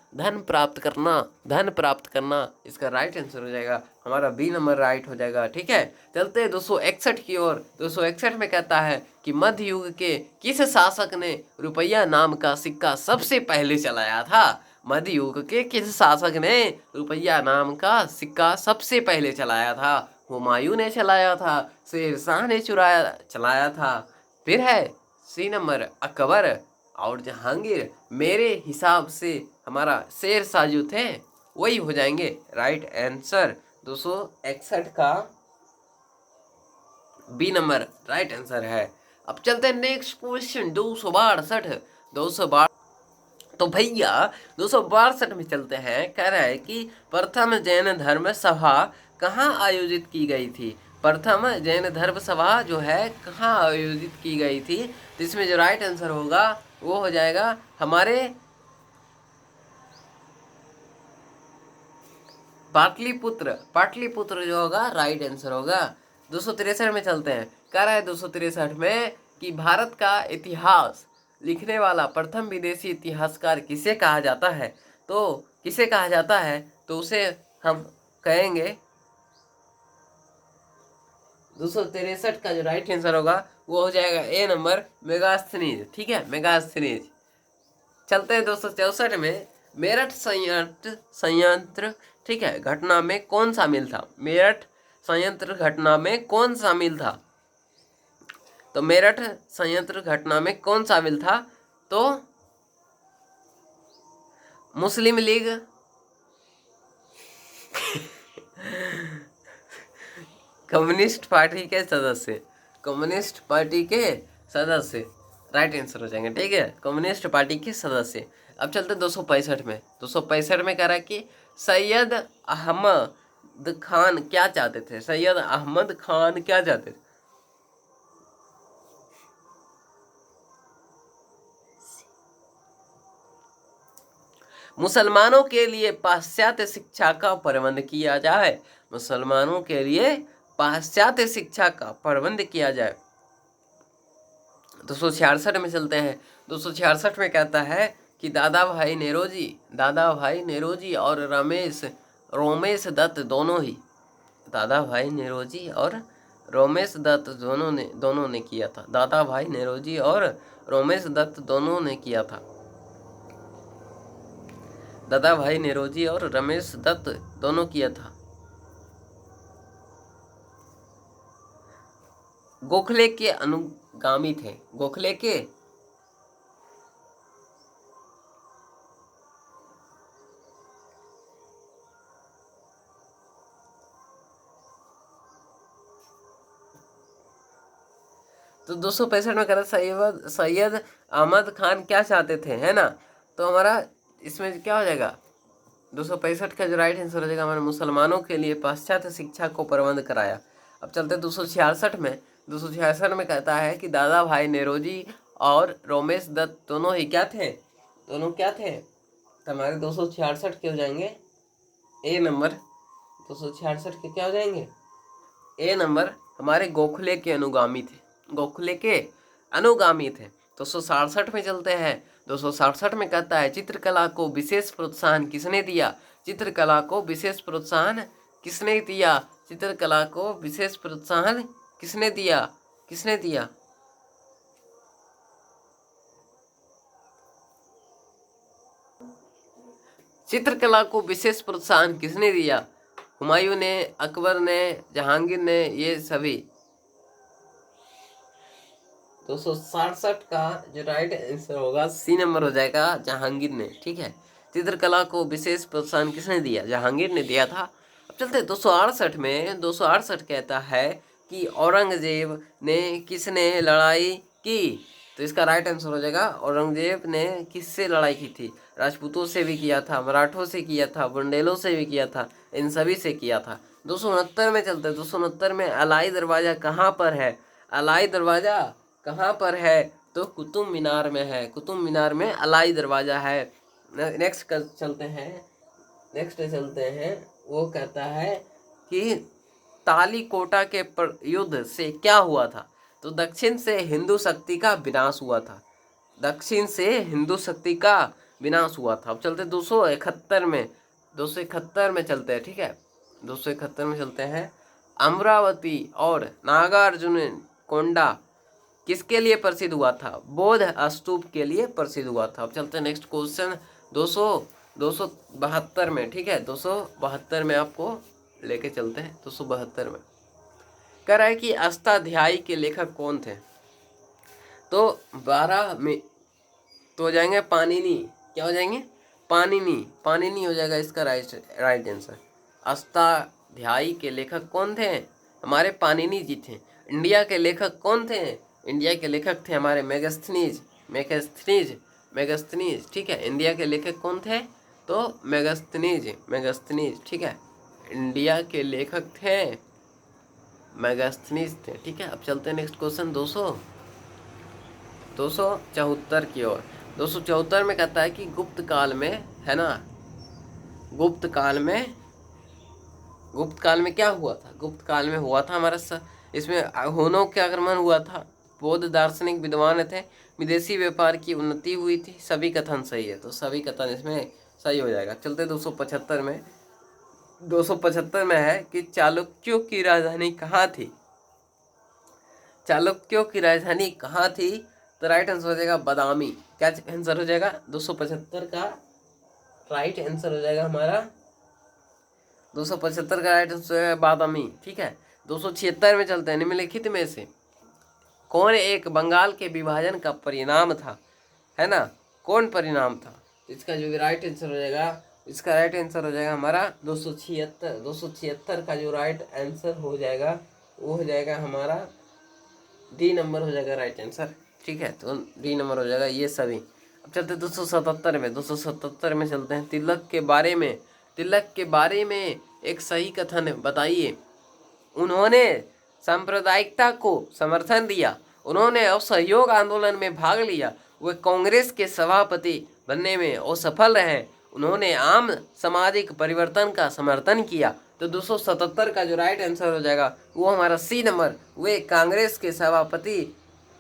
इसका राइट आंसर हो जाएगा हमारा बी नंबर राइट हो जाएगा। ठीक है, चलते हैं 261 की ओर। 261 में कहता है कि मध्य युग के किस शासक ने रुपया नाम का सिक्का सबसे पहले चलाया था? मध्य युग के किस शासक ने रुपया नाम का सिक्का सबसे पहले चलाया था? हुमायूं ने चलाया था, शेरशाह ने चलाया था, फिर है सी नंबर अकबर और जहांगीर। मेरे हिसाब से हमारा शेरशाह जो थे वही हो जाएंगे राइट आंसर। 261 का बी नंबर राइट आंसर है। अब चलते हैं नेक्स्ट क्वेश्चन 262। तो भैया 262 में चलते हैं। कह रहा है कि प्रथम जैन धर्म सभा कहाँ आयोजित की गई थी? प्रथम जैन धर्म सभा जो है कहाँ आयोजित की गई थी? तो इसमें जो राइट आंसर होगा वो हो जाएगा हमारे पाटलिपुत्र जो होगा राइट आंसर होगा। 263 में चलते हैं। कह रहा है 263 में कि भारत का इतिहास लिखने वाला प्रथम विदेशी इतिहासकार किसे कहा जाता है? तो किसे कहा जाता है? तो उसे हम कहेंगे 263 का जो राइट आंसर होगा वो हो जाएगा ए नंबर, मेगास्थनीज। ठीक है, मेगास्थनीज। चलते हैं 264 में। मेरठ संयंत्र ठीक है घटना में कौन शामिल था? मेरठ संयंत्र घटना में कौन शामिल था? तो मेरठ संयंत्र घटना में कौन शामिल था? तो मुस्लिम लीग, कम्युनिस्ट पार्टी के सदस्य, कम्युनिस्ट पार्टी के सदस्य राइट आंसर हो जाएंगे। ठीक है, कम्युनिस्ट पार्टी के सदस्य। अब चलते 265 में। 265 में कह रहा है कि सैयद अहमद खान क्या चाहते थे? सैयद अहमद खान क्या चाहते थे? मुसलमानों के लिए पाश्चात्य शिक्षा का प्रबंध किया जाए। मुसलमानों के लिए पाश्चात्य शिक्षा का प्रबंध किया जाए। 266 में चलते हैं। 266 में कहता है कि दादा भाई नेरोजी और रोमेश दत्त दोनों ही, दादा भाई नेरोजी और रोमेश दत्त दोनों ने किया था। दादा भाई नेरोजी और रोमेश दत्त दोनों ने किया था। दादा भाई नेरोजी और रमेश दत्त दोनों किया था। गोखले के अनुगामी थे। गोखले के तो 265 में कह रहा सैयद अहमद खान क्या चाहते थे, है ना? तो हमारा इसमें क्या हो जाएगा? 265 का जो राइट आंसर हो जाएगा हमारे मुसलमानों के लिए पाश्चात्य शिक्षा को प्रबंध कराया। अब चलते 266 में। 266 में कहता है कि दादा भाई नेरोजी और रोमेश दत्त दोनों ही क्या थे? दोनों क्या थे? तो हमारे 266 के हो जाएंगे ए नंबर। 266 के क्या हो जाएंगे? ए नंबर हमारे गोखले के अनुगामी थे। गोखले के अनुगामी थे। 267 में चलते हैं। 267 में कहता है चित्रकला को विशेष प्रोत्साहन किसने दिया? चित्रकला को विशेष प्रोत्साहन किसने दिया? चित्रकला को विशेष प्रोत्साहन किसने दिया? किसने दिया? चित्रकला को विशेष प्रोत्साहन किसने दिया? हुमायूं ने, अकबर ने, जहांगीर ने, ये सभी। 267 का जो राइट आंसर होगा सी नंबर हो जाएगा, जहांगीर ने। ठीक है, चित्रकला को विशेष प्रोत्साहन किसने दिया? जहांगीर ने दिया था। अब चलते 268 में। 268 कहता है कि औरंगजेब ने किसने लड़ाई की? तो इसका राइट आंसर हो जाएगा औरंगजेब ने किससे लड़ाई की थी? राजपूतों से भी किया था, मराठों से किया था, बुंदेलों से भी किया था, इन सभी से किया था। 269 में चलते। 269 में अलाई दरवाजा कहाँ पर है? अलाई दरवाजा कहाँ पर है? तो कुतुब मीनार में है। कुतुब मीनार में अलाई दरवाजा है। नेक्स्ट चलते हैं। वो कहता है कि तालीकोटा के युद्ध से क्या हुआ था? तो दक्षिण से हिंदू शक्ति का विनाश हुआ था। दक्षिण से हिंदू शक्ति का विनाश हुआ था। अब चलते 271 में। 271 में चलते हैं। ठीक है, 271 में चलते हैं। अमरावती और नागार्जुन कोंडा किसके लिए प्रसिद्ध हुआ था? बौद्ध स्तूप के लिए प्रसिद्ध हुआ था। अब चलते हैं नेक्स्ट क्वेश्चन 272 में। ठीक है, 272 में आपको लेके चलते हैं। 272 में कह रहा है कि अष्टाध्यायी के लेखक कौन थे? तो 12 में तो हो जाएंगे पाणिनि। क्या हो जाएंगे? पाणिनि हो जाएगा इसका राइट आंसर। अष्टाध्यायी के लेखक कौन थे? हमारे पाणिनि जी थे। इंडिया के लेखक कौन थे? इंडिया के लेखक थे हमारे मेगास्थनीज। ठीक है, इंडिया के लेखक कौन थे? तो मेगास्थनीज। ठीक है, इंडिया के लेखक थे मेगास्थनीज थे। ठीक है, अब चलते हैं नेक्स्ट क्वेश्चन 274 की ओर। 274 में कहता है कि गुप्त काल में, है ना, गुप्त काल में क्या हुआ था? गुप्त काल में हुआ था हमारा इसमें हुनों का आक्रमण हुआ था। बौद्ध दार्शनिक विद्वान थे विदेशी व्यापार की उन्नति हुई थी। सभी कथन सही है, तो सभी कथन इसमें सही हो जाएगा। चलते 275 में। 275 में है कि चालुक्यों की राजधानी कहाँ थी। चालुक्यों की राजधानी कहाँ थी, तो राइट आंसर हो जाएगा बादामी। क्या आंसर हो जाएगा 275 का राइट आंसर हो जाएगा हमारा 275 का राइट आंसर है बादामी। ठीक है, 276 में चलते हैं। निम्नलिखित में से कौन एक बंगाल के विभाजन का परिणाम था, है ना, कौन परिणाम था। इसका जो राइट आंसर हो जाएगा, इसका राइट आंसर हो जाएगा हमारा 276। 276 का जो राइट आंसर हो जाएगा वो हो जाएगा हमारा डी नंबर हो जाएगा राइट आंसर। ठीक है, तो डी नंबर हो जाएगा ये सभी। अब चलते 277 में। 277 में चलते हैं। तिलक के बारे में एक सही कथन बताइए। उन्होंने सांप्रदायिकता को समर्थन दिया, उन्होंने असहयोग आंदोलन में भाग लिया, वे कांग्रेस के सभापति बनने में असफल रहे, उन्होंने आम सामाजिक परिवर्तन का समर्थन किया। तो 277 का जो राइट आंसर हो जाएगा वो हमारा सी नंबर, वे कांग्रेस के सभापति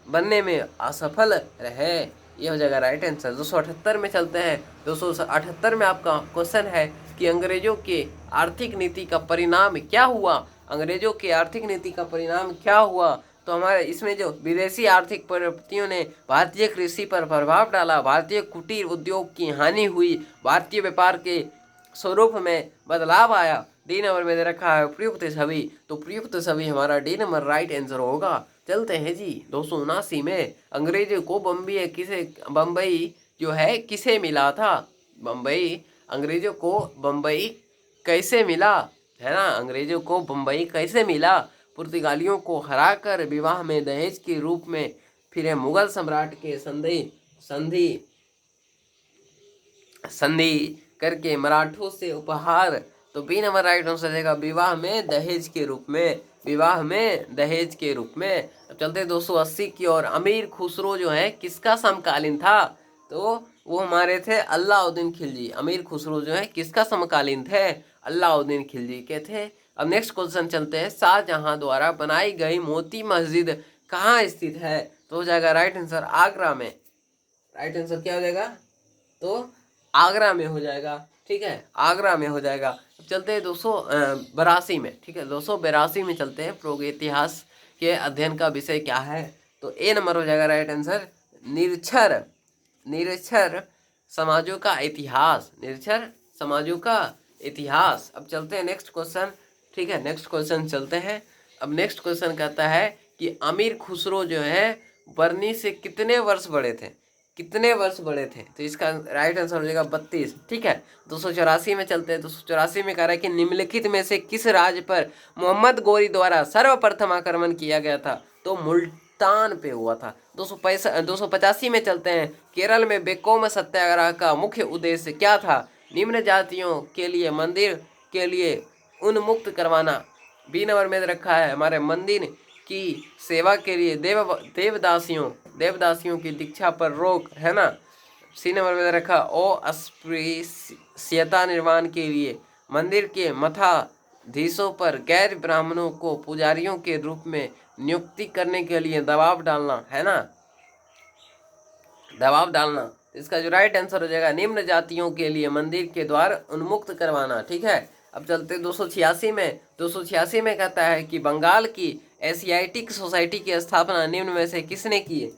बनने में असफल रहे, ये हो जाएगा राइट आंसर। 278 में चलते हैं। 278 में आपका क्वेश्चन है कि अंग्रेजों के आर्थिक नीति का परिणाम क्या हुआ। अंग्रेजों की आर्थिक नीति का परिणाम क्या हुआ, तो हमारे इसमें जो विदेशी आर्थिक प्रवृत्तियों ने भारतीय कृषि पर प्रभाव डाला, भारतीय कुटीर उद्योग की हानि हुई, भारतीय व्यापार के स्वरूप में बदलाव आया। डी नंबर में दे रखा है उपयुक्त सभी, तो उपयुक्त सभी हमारा डी नंबर राइट आंसर होगा। चलते हैं जी 279 में। अंग्रेजों को बम्बई जो है किसे मिला था। बम्बई, अंग्रेजों को बम्बई कैसे मिला, है ना, अंग्रेजों को बम्बई कैसे मिला। पुर्तगालियों को हराकर विवाह में दहेज के रूप में, फिर मुगल सम्राट के संधि करके मराठों से उपहार, तो बी नंबर राइट आंसर देगा विवाह में दहेज के रूप में, विवाह में दहेज के रूप में। अब चलते 280 की ओर। अमीर खुसरो जो है किसका समकालीन था, तो वो हमारे थे अलाउद्दीन खिलजी। अमीर खुसरो जो है किसका समकालीन थे, अलाउद्दीन खिलजी के थे। अब नेक्स्ट क्वेश्चन चलते हैं। शाहजहां द्वारा बनाई गई मोती मस्जिद कहाँ स्थित है, तो हो जाएगा राइट आंसर आगरा में। राइट आंसर क्या हो जाएगा, तो आगरा में हो जाएगा। ठीक है, आगरा में हो जाएगा। अब चलते हैं 282 में। ठीक है, 282 में चलते हैं। प्रोग इतिहास के अध्ययन का विषय क्या है, तो ए नंबर हो जाएगा राइट आंसर निरक्षर समाजों का इतिहास, निरक्षर समाजों का इतिहास। अब चलते हैं नेक्स्ट क्वेश्चन। ठीक है, नेक्स्ट क्वेश्चन चलते हैं। अब नेक्स्ट क्वेश्चन कहता है कि अमीर खुसरो जो है बर्नी से कितने वर्ष बड़े थे, कितने वर्ष बड़े थे, तो इसका राइट आंसर हो जाएगा 32। ठीक है, 284 में चलते हैं। 284 में कह रहा है कि निम्नलिखित में से किस राज्य पर मोहम्मद गोरी द्वारा सर्वप्रथम आक्रमण किया गया था, तो मुल्तान पे हुआ था। 285 में चलते हैं। केरल में बेकोम सत्याग्रह का मुख्य उद्देश्य क्या था, निम्न जातियों के लिए मंदिर के लिए उन्मुक्त करवाना। बी नंबर में रखा है हमारे मंदिर की सेवा के लिए देवदासियों की दीक्षा पर रोक, है ना। सी नंबर में रखा अस्पृश्यता निर्माण के लिए मंदिर के मठाधीशों पर गैर ब्राह्मणों को पुजारियों के रूप में नियुक्ति करने के लिए दबाव डालना, है ना, दबाव डालना। इसका जो राइट आंसर हो जाएगा निम्न जातियों के लिए मंदिर के द्वार उन्मुक्त करवाना। ठीक है, अब चलते 286 में। 286 में कहता है कि बंगाल की एशियाटिक सोसाइटी की स्थापना निम्न में से किसने की,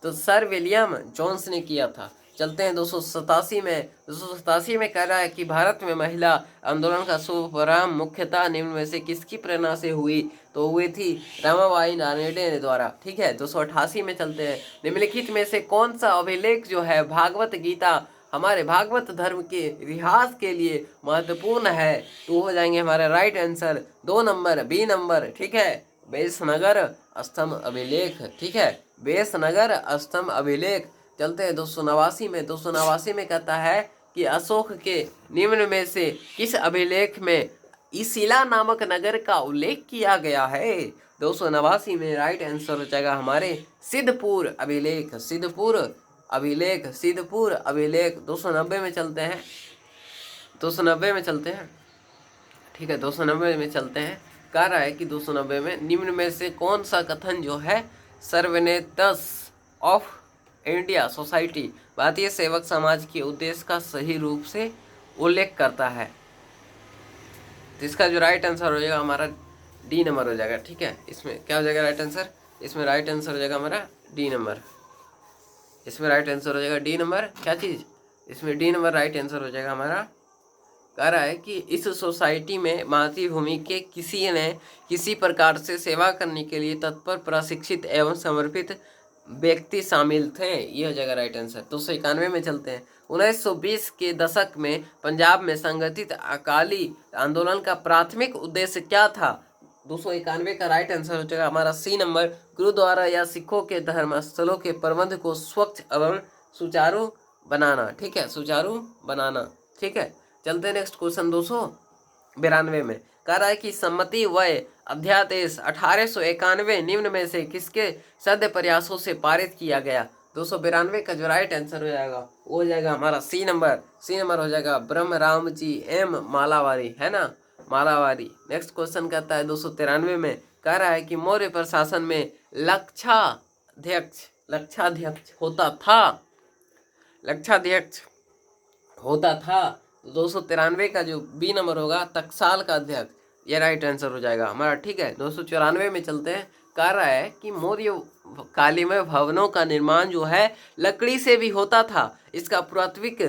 तो सर विलियम जोन्स ने किया था। चलते हैं 287 में। 287 में कह रहा है कि भारत में महिला आंदोलन का शुभारंभ मुख्यतः निम्न में से किसकी प्रेरणा से हुई, तो हुई थी रमाबाई नायडू द्वारा। ठीक है, 288 में चलते हैं। निम्नलिखित में से कौन सा अभिलेख जो है भागवत गीता हमारे भागवत धर्म के इतिहास के लिए महत्वपूर्ण है, तो हो जाएंगे हमारे right answer 2 number B number. ठीक है, बेसनगर स्तंभ अभिलेख। ठीक है, बेसनगर स्तंभ अभिलेख। चलते हैं 289 में। 289 में कहता है कि अशोक के निम्न में से किस अभिलेख में इसिला नामक नगर का उल्लेख किया गया है, 289 में राइट आंसर हो जाएगा हमारे सिद्धपुर अभिलेख। सिद्धपुर अभिलेख 290 में चलते हैं। 290 में चलते हैं। ठीक है, 290 में चलते हैं। कह रहा है कि 290 में निम्न में से कौन सा कथन जो है सर्वनेतस ऑफ इंडिया सोसाइटी भारतीय सेवक समाज के उद्देश्य का सही रूप से उल्लेख करता है। तो इसका जो राइट आंसर हो जाएगा हमारा डी नंबर हो जाएगा। ठीक है, इसमें क्या हो जाएगा राइट आंसर? इसमें राइट आंसर हो जाएगा हमारा डी नंबर। इसमें राइट आंसर हो जाएगा डी नंबर। क्या चीज़? इसमें डी नंबर राइट आंसर हो जाएगा हमारा। कह रहा है कि इस सोसाइटी में मातृभूमि के किसी ने किसी प्रकार से सेवा करने के लिए तत्पर, प्रशिक्षित एवं समर्पित व्यक्ति शामिल थे। ये हो जाएगा राइट आंसर। 291 में चलते हैं। 1920 के दशक में पंजाब में संगठित अकाली आंदोलन का प्राथमिक उद्देश्य क्या था? 291 का राइट आंसर हो जाएगा हमारा सी नंबर। गुरुद्वारा या सिखों के धर्मस्थलों के प्रबंध को स्वच्छ एवं सुचारू बनाना। ठीक है, सुचारू बनाना। ठीक है, चलते हैं नेक्स्ट क्वेश्चन 292 में। कह रहा है कि सम्मति वय अध्यादेश 1891 निम्न में से किसके सद्य प्रयासों से पारित किया गया? 292 का जो राइट आंसर हो जाएगा वो हो जाएगा हमारा सी नंबर। सी नंबर हो जाएगा ब्रह्म राम जी एम मालावारी, है ना, मालावारी। नेक्स्ट क्वेश्चन कहता है 293 में। कह रहा है कि मौर्य प्रशासन में लक्षाध्यक्ष होता था। 293 का जो बी नंबर होगा टकसाल का अध्यक्ष, ये राइट आंसर हो जाएगा हमारा। ठीक है, 294 में चलते हैं। कह रहा है कि मौर्य कालीमय भवनों का निर्माण जो है लकड़ी से भी होता था। इसका पुरातात्विक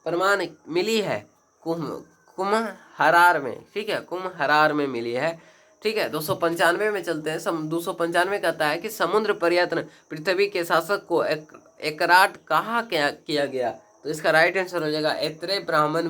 प्रमाण मिली है कुम्हरार में। ठीक है, कुम्हरार में मिली है। ठीक है, 295 में चलते हैं। 295 कहता है कि समुद्र पर्यटन पृथ्वी के शासक को एकराट कहा किया गया? तो इसका राइट आंसर हो जाएगा ऐत्रेय ब्राह्मण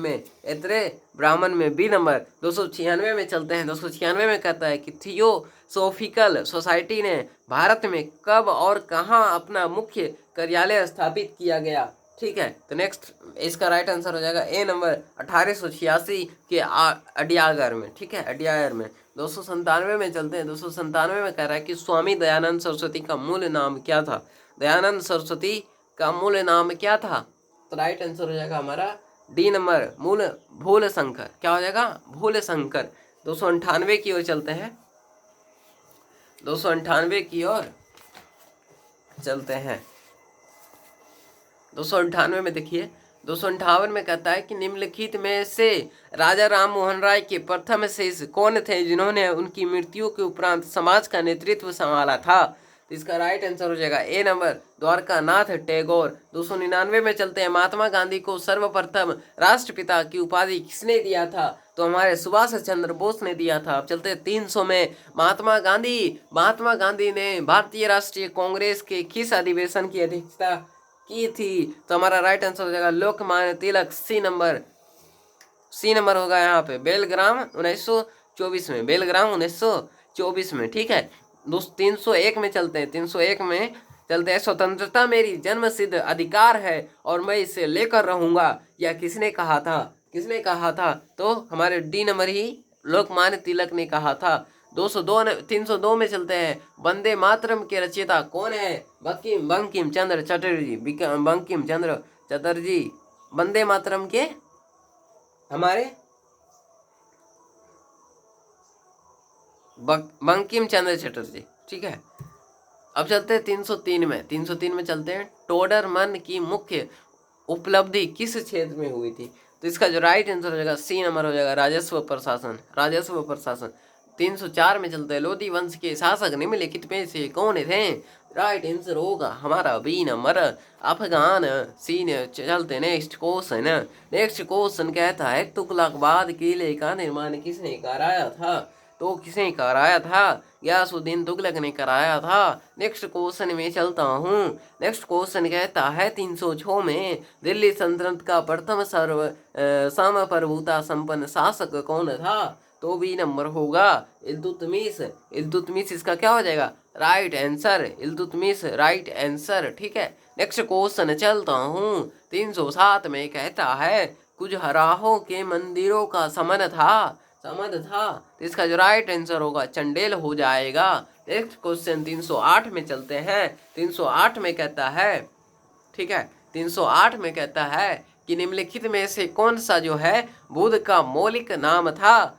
में बी नंबर। 296 में चलते हैं। 296 में कहता है कि थियोसोफिकल सोसाइटी ने भारत में कब और कहाँ अपना मुख्य कार्यालय स्थापित किया गया? ठीक है, तो नेक्स्ट इसका राइट आंसर हो जाएगा ए नंबर 1886 के अडियागर में। ठीक है, अडियागर में। 297 में चलते हैं। 297 में कह रहा है कि स्वामी दयानंद सरस्वती का मूल नाम क्या था? दयानंद सरस्वती का मूल नाम क्या था? तो राइट आंसर हो जाएगा हमारा डी नंबर भूल शंकर। क्या हो जाएगा? भूल शंकर। 298 की ओर चलते हैं। 298 की ओर चलते हैं। 298 में देखिए, 258 में कहता है कि निम्नलिखित में से राजा राम मोहन राय के प्रथम शिष्य कौन थे जिन्होंने उनकी मृत्यु के उपरांत समाज का नेतृत्व संभाला था? तो इसका राइट आंसर हो जाएगा ए नंबर द्वारका नाथ टैगोर। 299 में चलते हैं। महात्मा गांधी को सर्वप्रथम राष्ट्रपिता की उपाधि किसने दिया था? तो हमारे सुभाष चंद्र बोस ने दिया था। अब चलते हैं 300 में। महात्मा गांधी ने भारतीय राष्ट्रीय कांग्रेस के किस अधिवेशन की अध्यक्षता की थी? तो हमारा राइट आंसर हो जाएगा लोकमान्य तिलक। सी नंबर होगा यहाँ पे बेलग्राम 1924 में। बेलग्राम 1924 में। ठीक है, 301 में चलते हैं। 301 में चलते हैं। स्वतंत्रता मेरी जन्मसिद्ध अधिकार है और मैं इसे लेकर रहूंगा, यह किसने कहा था? तो हमारे डी नंबर ही लोकमान्य तिलक ने कहा था। 302 में चलते हैं। वंदे मातरम के रचयिता कौन है? बंकिम चंद्र चटर्जी। वंदे मातरम के हमारे बंकिम चंद्र चटर्जी। ठीक है, अब चलते हैं 303 में। 303 में चलते हैं। टोडरमन की मुख्य उपलब्धि किस क्षेत्र में हुई थी? तो इसका जो राइट आंसर हो जाएगा सी नंबर हो जाएगा राजस्व प्रशासन। 304 में चलते हैं। लोधी वंश के शासक निम्नलिखित में से कौन थे? राइट आंसर होगा हमारा बी नंबर अफगान। सी ने चलते नेक्स्ट क्वेश्चन कहता है तुगलकाबाद किले का निर्माण किसने कराया था? तो किसने कराया था? गयासुद्दीन तुगलक ने कराया था। नेक्स्ट क्वेश्चन में चलता हूँ। नेक्स्ट क्वेश्चन कहता है 306 में दिल्ली सल्तनत का प्रथम सामप्रभुता संपन्न शासक कौन था? तो बी नंबर होगा इल्तुतमिश। इसका क्या हो जाएगा? Right answer Iltutmish, right answer. ठीक है, नेक्स्ट क्वेश्चन चलता हूँ। 307 में कहता है कुजहराहो के मंदिरों का समन था। तो इसका जो राइट आंसर होगा चंडेल हो जाएगा। नेक्स्ट क्वेश्चन 308 में चलते हैं। 308 में कहता है, ठीक है, 308 में कहता है कि निम्नलिखित में से कौन सा जो है बुद्ध का मौलिक नाम था?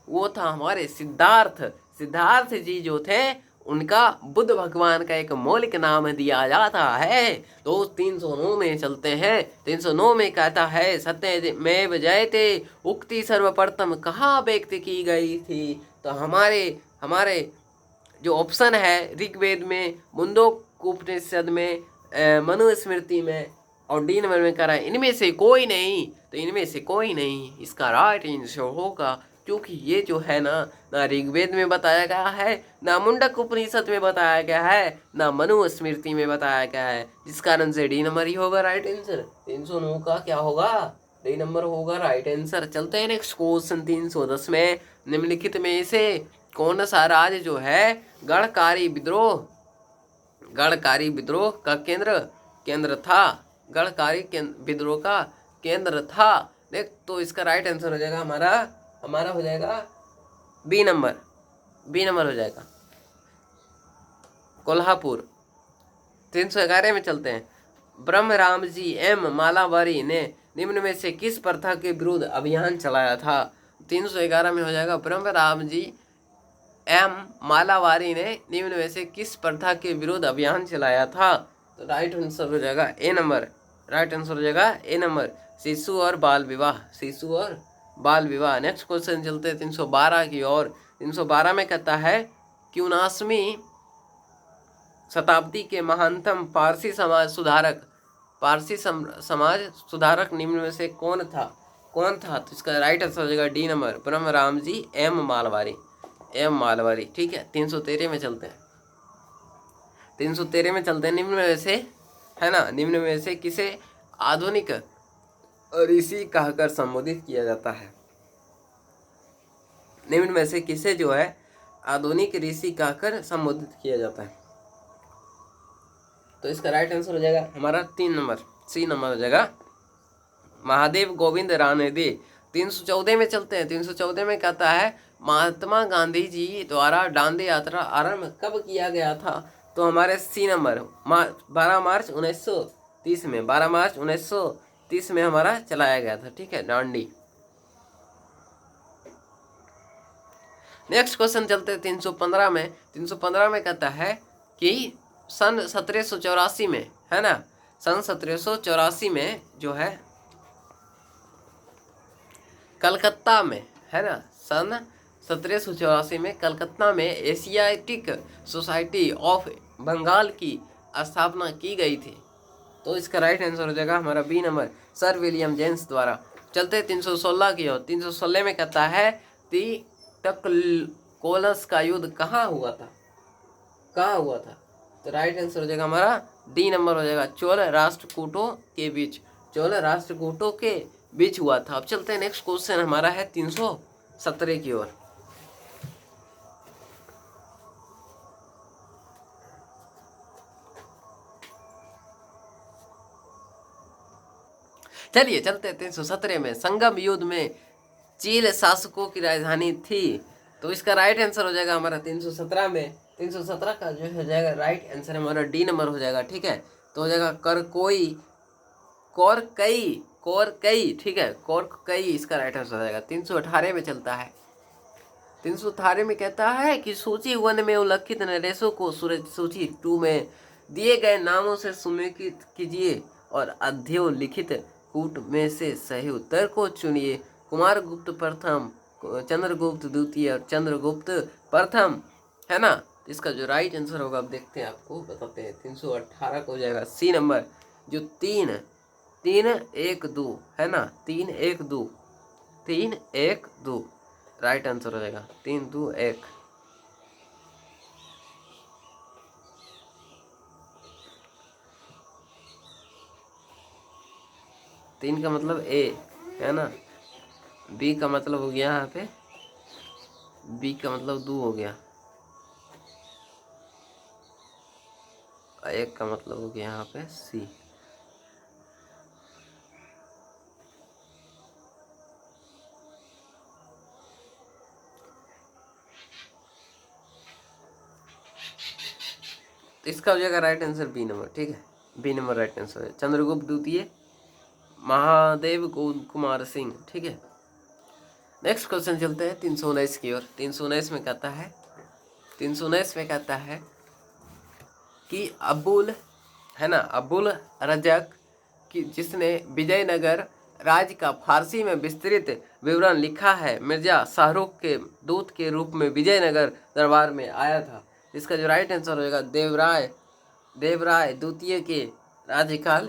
वो था हमारे सिद्धार्थ जी जो थे उनका बुद्ध भगवान का एक मौलिक नाम दिया जाता है। तो 309 में चलते हैं। 309 में कहता है सत्यमेव जयते उक्ति सर्वप्रथम कहाँ व्यक्त की गई थी। तो हमारे हमारे जो ऑप्शन है ऋग्वेद में, मुंडकोपनिषद में, मनुस्मृति में और डी नंबर में करा है, इनमें से कोई नहीं। तो इनमें से कोई नहीं इसका राइट आंसर होगा, क्योंकि ये जो है ना ऋग्वेद में बताया गया है, ना मुंडक उपनिषद में बताया गया है, ना मनुस्मृति में बताया गया है, जिस कारण से डी नंबर ही होगा राइट आंसर। 309 का क्या होगा, डी नंबर होगा राइट आंसर। चलते हैं नेक्स्ट क्वेश्चन 310 में। निम्नलिखित में से कौन सा राज्य जो है गढ़कारी विद्रोह का केंद्र था, गढ़कारी विद्रोह का केंद्र था। देख तो इसका राइट आंसर हो जाएगा हमारा हो जाएगा बी नंबर हो जाएगा कोल्हापुर। 311 में चलते हैं। ब्रह्मराम जी एम मालावारी ने निम्न में से किस प्रथा के विरुद्ध अभियान चलाया था। 311 में हो जाएगा ब्रह्मराम जी एम मालावारी ने निम्न में से किस प्रथा के विरुद्ध अभियान चलाया था। तो राइट आंसर हो जाएगा ए नंबर, राइट आंसर हो जाएगा ए नंबर, शिशु और बाल विवाह। नेक्स्ट क्वेश्चन चलते हैं 312 की ओर। 312 में कहता है कि 19वीं शताब्दी के महानतम पारसी समाज सुधारक निम्न में से कौन था। तो इसका राइट आंसर हो जाएगा D number, Brahmaram ji M Malwari. ठीक है, 313 में चलते हैं। 313 में चलते हैं। निम्न में से है ना, निम्न में से किसे आधुनिक ऋषि कहकर संबोधित किया जाता है। निम्न में से किसे जो है आधुनिक ऋषि कहकर संबोधित किया जाता है। तो इसका राइट आंसर हो जाएगा हमारा 3 नंबर, सी नंबर हो जाएगा महादेव गोविंद रानडे। 314 में चलते हैं। 314 में कहता है महात्मा गांधी जी द्वारा दांडी यात्रा आरंभ कब किया गया था। तो हमारे सी नंबर 12 मार्च 1930 में, 12 मार्च 1930 में हमारा चलाया गया था। ठीक है, दांडी। नेक्स्ट क्वेश्चन चलते हैं 315 में। 315 में कहता है कि सन 1784 में, है ना, सन 1784 में जो है कलकत्ता में, है ना, सन 1784 में कलकत्ता में एशियाटिक सोसाइटी ऑफ बंगाल की स्थापना की गई थी। तो इसका राइट आंसर हो जाएगा हमारा B number, sir William James द्वारा। चलते 316 की ओर। 316 में कहता है तककोलस का युद्ध कहाँ हुआ था। तो राइट आंसर हो जाएगा हमारा डी नंबर हो जाएगा, चोल राष्ट्रकूटों के बीच हुआ था। अब चलते हैं नेक्स्ट क्वेश्चन हमारा है 317 की ओर। चलिए चलते हैं 317 में। संगम युद्ध में चील शासकों की राजधानी थी। तो इसका राइट आंसर हो जाएगा हमारा 317 में। 317 का जो हो जाएगा राइट आंसर हमारा डी नंबर हो जाएगा। ठीक है, तो हो जाएगा कोरकई। ठीक है, कोरकई इसका राइट आंसर हो जाएगा। 318 में चलता है। 318 में कहता है कि सूची 1 में उल्लिखित निर्देशों को सूची 2 में दिए गए नामों से समेकित कीजिए और अधोलिखित कूट में से सही उत्तर को चुनिए। कुमारगुप्त प्रथम, चंद्रगुप्त द्वितीय और चंद्रगुप्त प्रथम, है ना। इसका जो राइट आंसर होगा अब देखते हैं, आपको बताते हैं। 318 को हो जाएगा सी नंबर, जो 3-1-2 है ना, 3-1-2 राइट आंसर हो जाएगा 3-2-1। तीन का मतलब ए है ना, बी का मतलब हो गया यहाँ पे, बी का मतलब 2 हो गया, एक का मतलब हो गया यहाँ पे सी। तो इसका हो जाएगा राइट आंसर बी नंबर। ठीक है, बी नंबर राइट आंसर है। चंद्रगुप्त द्वितीय, महादेव कुमार सिंह। ठीक है, नेक्स्ट क्वेश्चन चलते हैं 319 की ओर। 319 में कहता है 319 में कहता है कि अबुल है ना, अबुल रजक कि जिसने विजयनगर राज्य का फारसी में विस्तृत विवरण लिखा है, मिर्जा शाहरुख के दूत के रूप में विजयनगर दरबार में आया था। इसका जो राइट आंसर होगा देवराय द्वितीय के राज्यकाल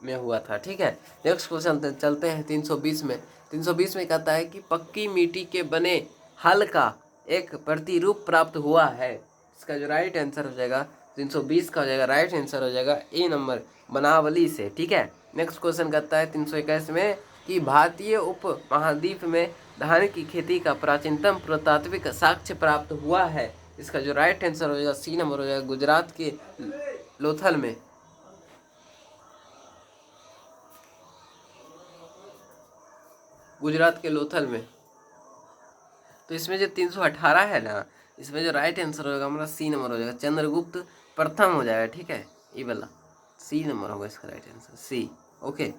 में हुआ था। ठीक है, नेक्स्ट क्वेश्चन चलते हैं 320 में। 320 में कहता है कि पक्की मिट्टी के बने हल का एक प्रतिरूप प्राप्त हुआ है। इसका जो राइट आंसर हो जाएगा 320 का हो जाएगा, राइट आंसर हो जाएगा ए नंबर, बनावली से। ठीक है, नेक्स्ट क्वेश्चन कहता है 321 में कि भारतीय उप महाद्वीप में धान की खेती का प्राचीनतम पुरातात्विक साक्ष्य प्राप्त हुआ है। इसका जो राइट आंसर हो जाएगा सी नंबर हो जाएगा, गुजरात के लोथल में। गुजरात के लोथल में। तो इसमें जो 318 है ना, इसमें जो राइट आंसर होगा हमारा सी नंबर हो जाएगा, चंद्रगुप्त प्रथम हो जाएगा। ठीक है, ये वाला सी नंबर होगा इसका राइट आंसर, सी। ओके,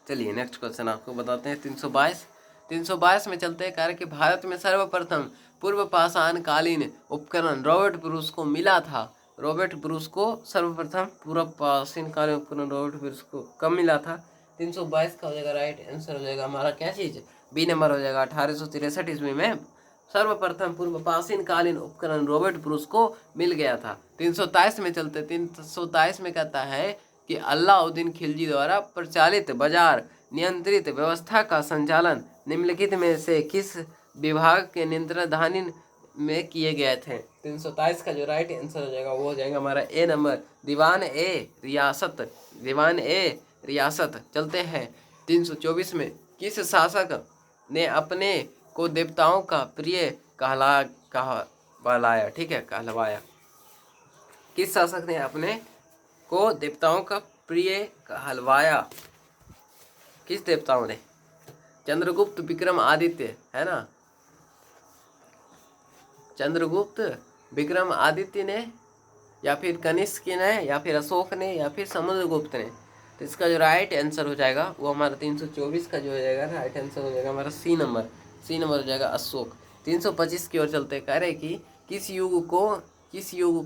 चलिए नेक्स्ट क्वेश्चन आपको बताते हैं 322 में चलते हैं। कार्य कि भारत में सर्वप्रथम पूर्व पाषाण कालीन उपकरण रॉबर्ट ब्रूस को मिला था। रॉबर्ट ब्रूस को सर्वप्रथम पूर्व पाषाण कालीन उपकरण रॉबर्ट ब्रूस को कब मिला था? 322 का हो जाएगा, राइट आंसर हो जाएगा हमारा क्या चीज़, बी नंबर हो जाएगा। 1863 ईस्वी में सर्वप्रथम पूर्व पाषाण कालीन उपकरण रॉबर्ट ब्रूस को मिल गया था। 323 में चलते, 323 में कहता है कि अलाउद्दीन खिलजी द्वारा प्रचालित बाजार नियंत्रित व्यवस्था का संचालन निम्नलिखित में से किस विभाग के नियंत्रणाधीन में किए गए थे? 327 का जो राइट आंसर हो जाएगा वो हो जाएगा हमारा ए नंबर, दीवान ए रियासत। चलते हैं 324 में, किस शासक ने अपने को देवताओं का प्रिय कहलवाया? ठीक है, कहलवाया। किस शासक ने अपने को देवताओं का प्रिय कहलवाया? किस देवताओं ने? चंद्रगुप्त, विक्रम आदित्य, है ना, चंद्रगुप्त विक्रम आदित्य ने, या फिर कनिष्क ने, या फिर अशोक ने, या फिर समुद्रगुप्त ने। तो इसका जो राइट आंसर हो जाएगा वो हमारा 324 का जो हो जाएगा राइट आंसर हो जाएगा हमारा सी नंबर हो जाएगा, अशोक। 325 की ओर चलते, कह रहे कि किस युग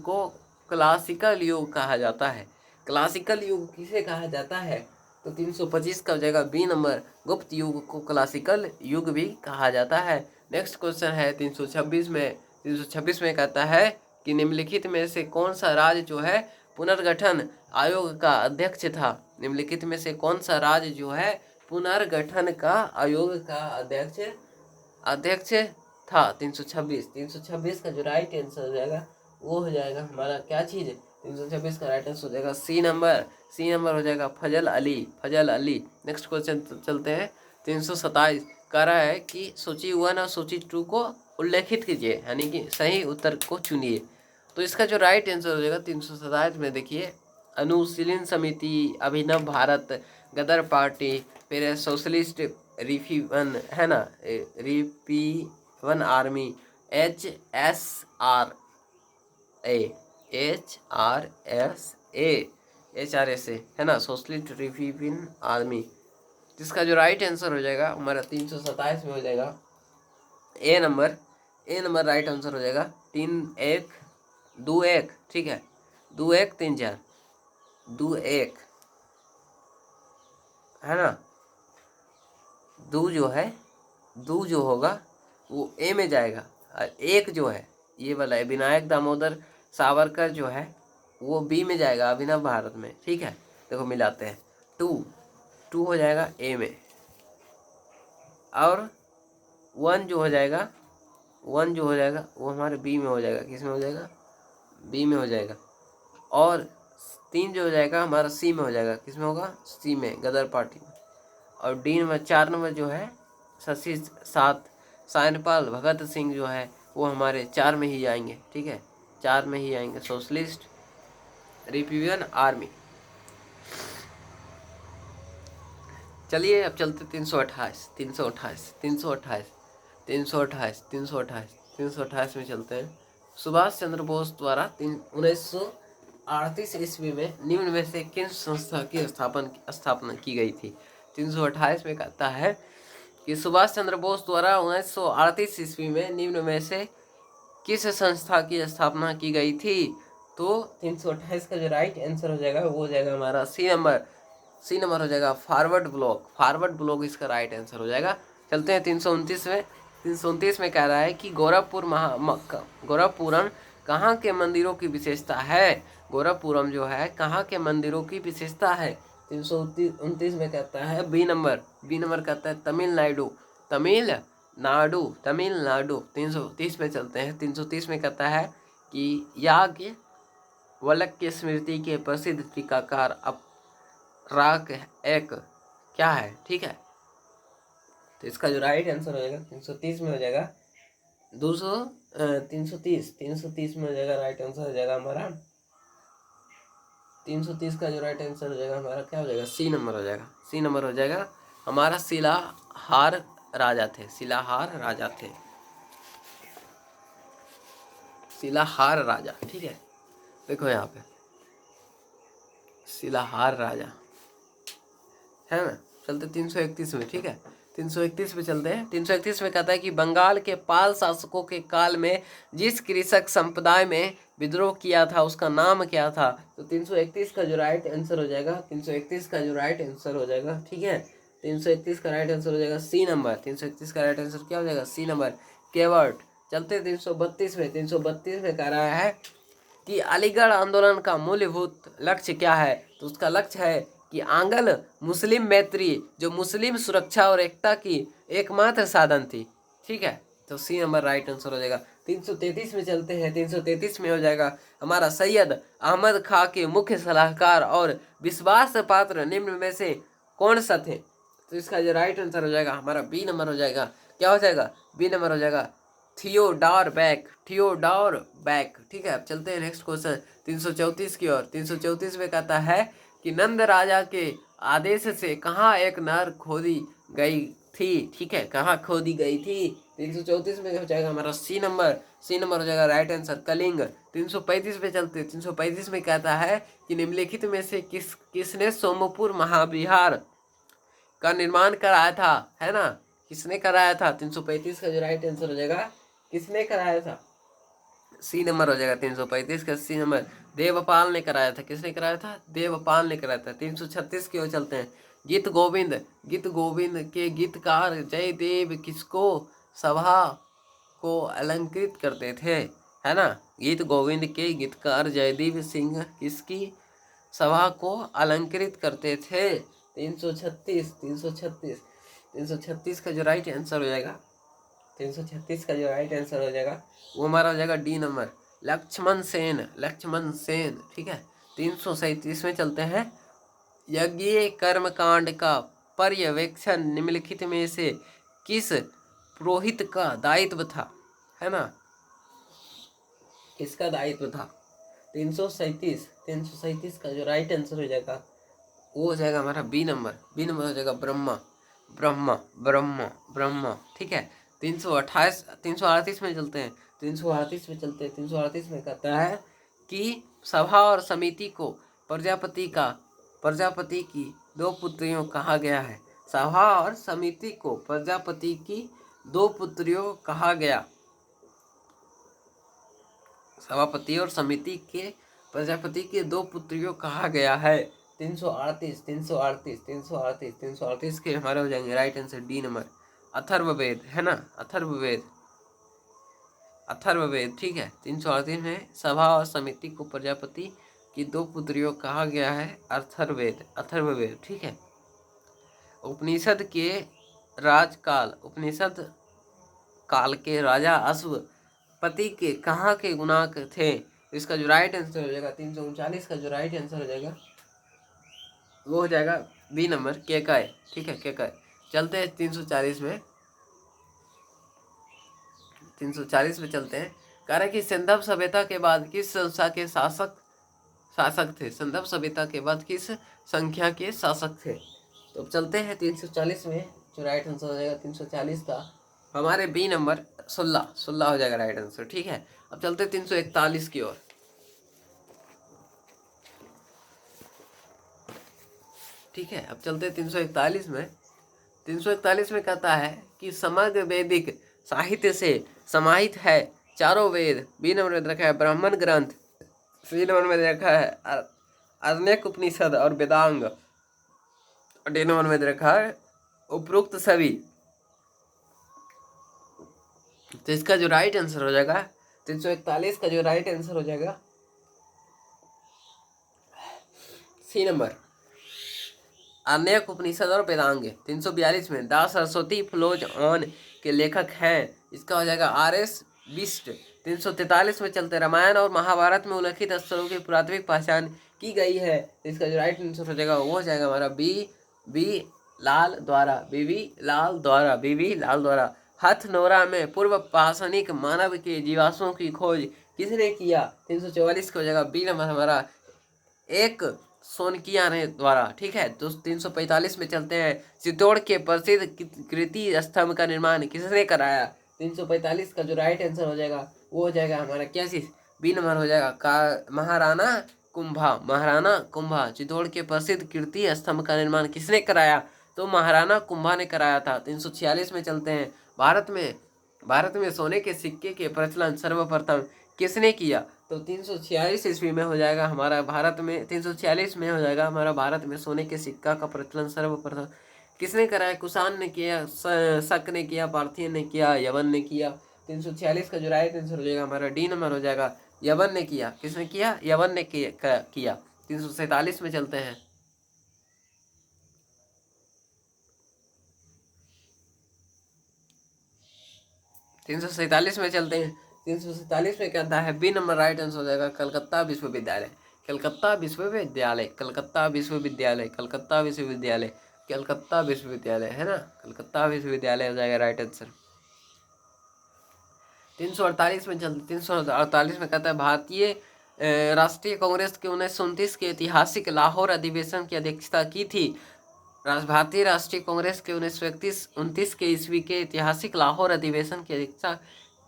को क्लासिकल युग कहा जाता है? क्लासिकल युग किसे कहा जाता है? तो 325 का हो जाएगा बी नंबर, गुप्त युग को क्लासिकल युग भी कहा जाता है। नेक्स्ट क्वेश्चन है 326 में कहता है कि निम्नलिखित में से कौन सा राज्य जो है पुनर्गठन आयोग का अध्यक्ष था? निम्नलिखित में से कौन सा राज्य जो है पुनर्गठन का आयोग का अध्यक्ष था? 326 का जो राइट आंसर हो जाएगा वो हो जाएगा हमारा क्या चीज़, 326 का राइट आंसर हो जाएगा सी नंबर हो जाएगा, फजल अली। नेक्स्ट क्वेश्चन चलते हैं 327, कह रहा है कि सूची 1 और सूची 2 को उल्लेखित कीजिए, यानी कि सही उत्तर को चुनिए। तो इसका जो राइट आंसर हो जाएगा 327 में देखिए, अनुशीलन समिति, अभिनव भारत, गदर पार्टी, फिर सोशलिस्ट रिपीवन, है ना, रिपीवन आर्मी, HRSA, है ना, सोशलिस्ट रिपीवन आर्मी। जिसका जो राइट आंसर हो जाएगा हमारा 327 में हो जाएगा ए नंबर राइट आंसर हो जाएगा 3-1-2-1। ठीक है, 2-1-3-4, 2-1, है ना, दो जो होगा वो ए में जाएगा, और एक जो है ये वाला है विनायक दामोदर सावरकर जो है वो बी में जाएगा, अभिनव भारत में। ठीक है, देखो मिलाते हैं, 2 हो जाएगा ए में, और 1 जो हो जाएगा वो हमारे बी में हो जाएगा। किस में हो जाएगा? बी में हो जाएगा। और 3 जो हो जाएगा हमारा सी में हो जाएगा। किस में होगा? सी में, गदर पार्टी में। और डी नंबर 4 नंबर जो है शशि सायनपाल भगत सिंह जो है वो हमारे 4 में ही आएंगे। ठीक है, 4 में ही आएंगे, सोशलिस्ट रिपब्लिकन आर्मी। चलिए अब चलते 328 में चलते हैं। सुभाष चंद्र बोस द्वारा 1938 ईस्वी में निम्न में से किन संस्था की स्थापना की गई थी? 328 में कहता है कि सुभाष चंद्र बोस द्वारा 1938 ईस्वी में निम्न में से किस संस्था की स्थापना की गई थी? तो 328 का जो राइट आंसर हो जाएगा वो हो जाएगा हमारा सी नंबर हो जाएगा फॉरवर्ड ब्लॉक इसका राइट आंसर हो जाएगा। चलते हैं 329 में। 329 में कह रहा है कि गोरखपुरम कहाँ के मंदिरों की विशेषता है? गोरखपुरम जो है कहाँ के मंदिरों की विशेषता है? 329 में कहता है बी नंबर कहता है तमिलनाडु। 330 में चलते हैं। 330 में कहता है कि याज्ञवल्क्य स्मृति के प्रसिद्ध टीकाकार राग एक क्या है? ठीक है, तो इसका जो राइट आंसर हो जाएगा 330 में हो जाएगा 330 में हो जाएगा राइट आंसर हो जाएगा हमारा 330 का जो राइट आंसर हो जाएगा हमारा क्या हो जाएगा? सी नंबर हो जाएगा हमारा। शिलाहार राजा थे। शिलाहार राजा, ठीक है, देखो यहाँ पे शिलाहार राजा है ना। चलते 331 में, ठीक है, 331 पे चलते हैं। 331 में कहता है कि बंगाल के पाल शासकों के काल में जिस कृषक संप्रदाय में विद्रोह किया था उसका नाम क्या था? तो 331 का जो राइट आंसर हो जाएगा 331 का जो राइट आंसर हो जाएगा, ठीक है, 331 का राइट आंसर हो जाएगा सी नंबर। 331 का राइट आंसर क्या हो जाएगा? सी नंबर, केवट। चलते 332 में। 332 में कह रहा है कि अलीगढ़ आंदोलन का मूलभूत लक्ष्य क्या है? तो उसका लक्ष्य है कि आंग्ल मुस्लिम मैत्री जो मुस्लिम सुरक्षा और एकता की एकमात्र साधन थी, ठीक है, तो सी नंबर राइट आंसर हो जाएगा। 333 में चलते हैं। 333 में हो जाएगा हमारा सैयद अहमद खां के मुख्य सलाहकार और विश्वास पात्र निम्न में से कौन सा थे? तो इसका जो राइट आंसर हो जाएगा हमारा बी नंबर हो जाएगा। क्या हो जाएगा? बी नंबर हो जाएगा थियोडोर बैक, ठीक है। अब चलते हैं नेक्स्ट क्वेश्चन 334 की ओर। 334 में कहता है कि नंद राजा के आदेश से कहाँ एक नहर खोदी गई थी? ठीक है, कहाँ खोदी गई थी? 334 में हो जाएगा हमारा सी नंबर हो जाएगा राइट आंसर, कलिंग। 335 पे चलते। 335 में कहता है कि निम्नलिखित में से किसने सोमपुर महाविहार का निर्माण कराया था? है ना, किसने कराया था? 335 का जो राइट आंसर हो जाएगा किसने कराया था? सी नंबर हो जाएगा 335 का सी नंबर, देवपाल ने कराया था। किसने कराया था? देवपाल ने कराया था। 336 की ओर चलते हैं। गीत गोविंद के गीतकार जयदेव किसको सभा को अलंकृत करते थे? है ना, गीत गोविंद के गीतकार जयदेव सिंह किसकी सभा को अलंकृत करते थे? 336 का जो राइट आंसर हो जाएगा 336 का जो राइट आंसर हो जाएगा वो हमारा हो जाएगा डी नंबर, लक्ष्मण सेन, ठीक है। 337 में चलते हैं। यज्ञ कर्मकांड का पर्यवेक्षण निम्नलिखित में से किस पुरोहित का दायित्व था? है ना, किसका दायित्व था? 337 का जो राइट आंसर हो जाएगा वो हो जाएगा हमारा बी नंबर हो जाएगा ब्रह्मा, ठीक है। 338 में चलते हैं। 338 में कहता है कि सभा और समिति को प्रजापति की दो पुत्रियों कहा गया है। सभा और समिति को प्रजापति की दो पुत्रियों कहा गया। सभापति और समिति के प्रजापति के दो पुत्रियों कहा गया है। 338 के हमारे हो जाएंगे right answer D number, Atharvaveda, है ना, अथर्ववेद, ठीक है। 338 में सभा और समिति को प्रजापति की दो पुत्रियों कहा गया है, अथर्ववेद, ठीक है। उपनिषद काल के राजा अश्वपति के कहाँ के गुणाक थे? इसका जो राइट आंसर हो जाएगा 339 का जो राइट आंसर हो जाएगा वो हो जाएगा बी नंबर, केकय, ठीक है, केकय। चलते हैं 340 में। 340 में चलते हैं। कह रहे कि सिंधव सभ्यता के बाद किस संख्या के शासक थे? सिंधव सभ्यता के बाद किस संख्या के शासक थे? तो चलते हैं 340 में, जो राइट आंसर हो जाएगा 340 का हमारे बी नंबर 16 हो जाएगा राइट आंसर, ठीक है। अब चलते हैं 341 की ओर, ठीक है। अब चलते हैं 341 में। 341 में कहता है कि समग्र वैदिक साहित्य से समाहित है चारों वेद। बी नंबर में रखा है ब्राह्मण ग्रंथ। सी नंबर में रखा है अरण्यक उपनिषद और वेदांग। डी नंबर में रखा है उपरोक्त सभी। तो इसका जो राइट आंसर हो जाएगा 341 का जो राइट आंसर हो जाएगा सी नंबर अरण्यक उपनिषद और वेदांग। 342 में द सरस्वती फ्लोज ऑन के लेखक हैं, इसका हो जाएगा RS बिष्ट। 343 में चलते रामायण और महाभारत में उल्लिखित स्थलों की पुरातत्विक पहचान की गई है, इसका जो राइट आंसर हो जाएगा वो हो जाएगा हमारा बी लाल द्वारा। हथनोरा में पूर्व पाषाणिक मानव के जीवाश्मों की खोज किसने किया? 344 का हो जाएगा बी नंबर हमारा एक सोनकिया ने द्वारा। ठीक है, तो 345 में चलते हैं। चित्तौड़ के प्रसिद्ध कीर्ति स्तंभ का निर्माण किसने कराया? 345 का जो राइट आंसर हो जाएगा वो हो जाएगा हमारा क्या चीज? बी नंबर हो जाएगा महाराणा कुंभा। चित्तौड़ के प्रसिद्ध कीर्ति स्तंभ का निर्माण किसने कराया? तो महाराणा कुंभा ने कराया था। 346 में चलते हैं। भारत में सोने के सिक्के के प्रचलन सर्वप्रथम किसने किया? तो 346 ईस्वी में हो जाएगा हमारा भारत में 346 में हो जाएगा हमारा भारत में सोने के सिक्का का प्रचलन सर्वप्रथम किसने कराया? कुषाण ने किया, शक ने किया, पार्थियन ने किया, यवन ने किया। 346 का जो राइट आंसर हो जाएगा हमारा डी नंबर हो जाएगा यवन ने किया। किसने किया? यवन ने किया। 347 में चलते हैं। तीन सौ सैतालीस में चलते हैं। 347 में कहता है बी नंबर राइट आंसर हो जाएगा कलकत्ता विश्वविद्यालय। कलकत्ता विश्वविद्यालय है ना, कलकत्ता विश्वविद्यालय हो जाएगा राइट आंसर। 348 में चलते। 348 में कहता है भारतीय राष्ट्रीय कांग्रेस के 1929 के ऐतिहासिक लाहौर अधिवेशन की अध्यक्षता की थी। भारतीय राष्ट्रीय कांग्रेस के 1929 के ईस्वी के ऐतिहासिक लाहौर अधिवेशन की अध्यक्षता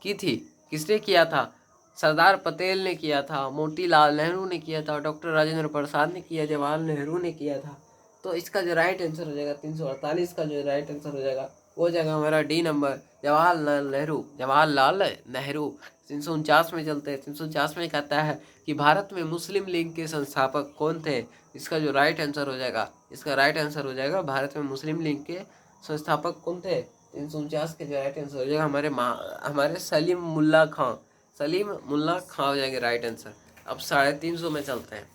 की थी, किसने किया था? सरदार पटेल ने किया था, मोतीलाल नेहरू ने किया था, डॉक्टर राजेंद्र प्रसाद ने किया, जवाहरलाल नेहरू ने किया था। तो इसका जो राइट आंसर हो जाएगा 348 का जो राइट आंसर हो जाएगा वो हो जाएगा हमारा डी नंबर जवाहरलाल नेहरू। 349 में चलते हैं। 349 में कहता है कि भारत में मुस्लिम लीग के संस्थापक कौन थे? इसका जो राइट आंसर हो जाएगा भारत में मुस्लिम लीग के संस्थापक कौन थे? 349 के जो राइट आंसर हो जाएगा हमारे सलीम मुल्ला खां हो जाएंगे राइट आंसर। अब 350 में चलते हैं।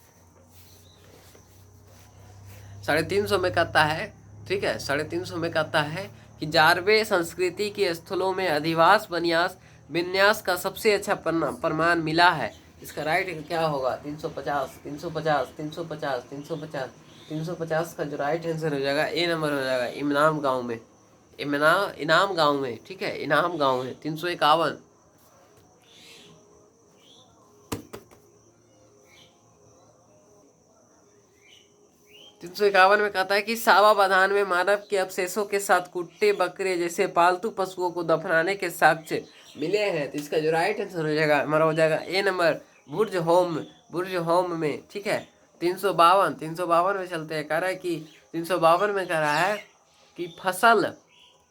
350 में कहता है, ठीक है, 350 में कहता है कि जारवे संस्कृति के स्थलों में अधिवास विन्यास का सबसे अच्छा प्रमाण मिला है, इसका राइट क्या होगा? 350 का जो राइट आंसर हो जाएगा ए नंबर हो जाएगा इनाम गांव में। ठीक है, इनाम गांव में। 351 351 में कहता है कि सावा बधान में मानव के अवशेषों के साथ कुत्ते बकरे जैसे पालतू पशुओं को दफनाने के साक्ष्य मिले हैं, तो इसका जो राइट आंसर हो जाएगा हमारा हो जाएगा ए नंबर बुर्ज होम में। ठीक है, 352 में चलते हैं। कह रहा है कि 352 में कह रहा है कि फसल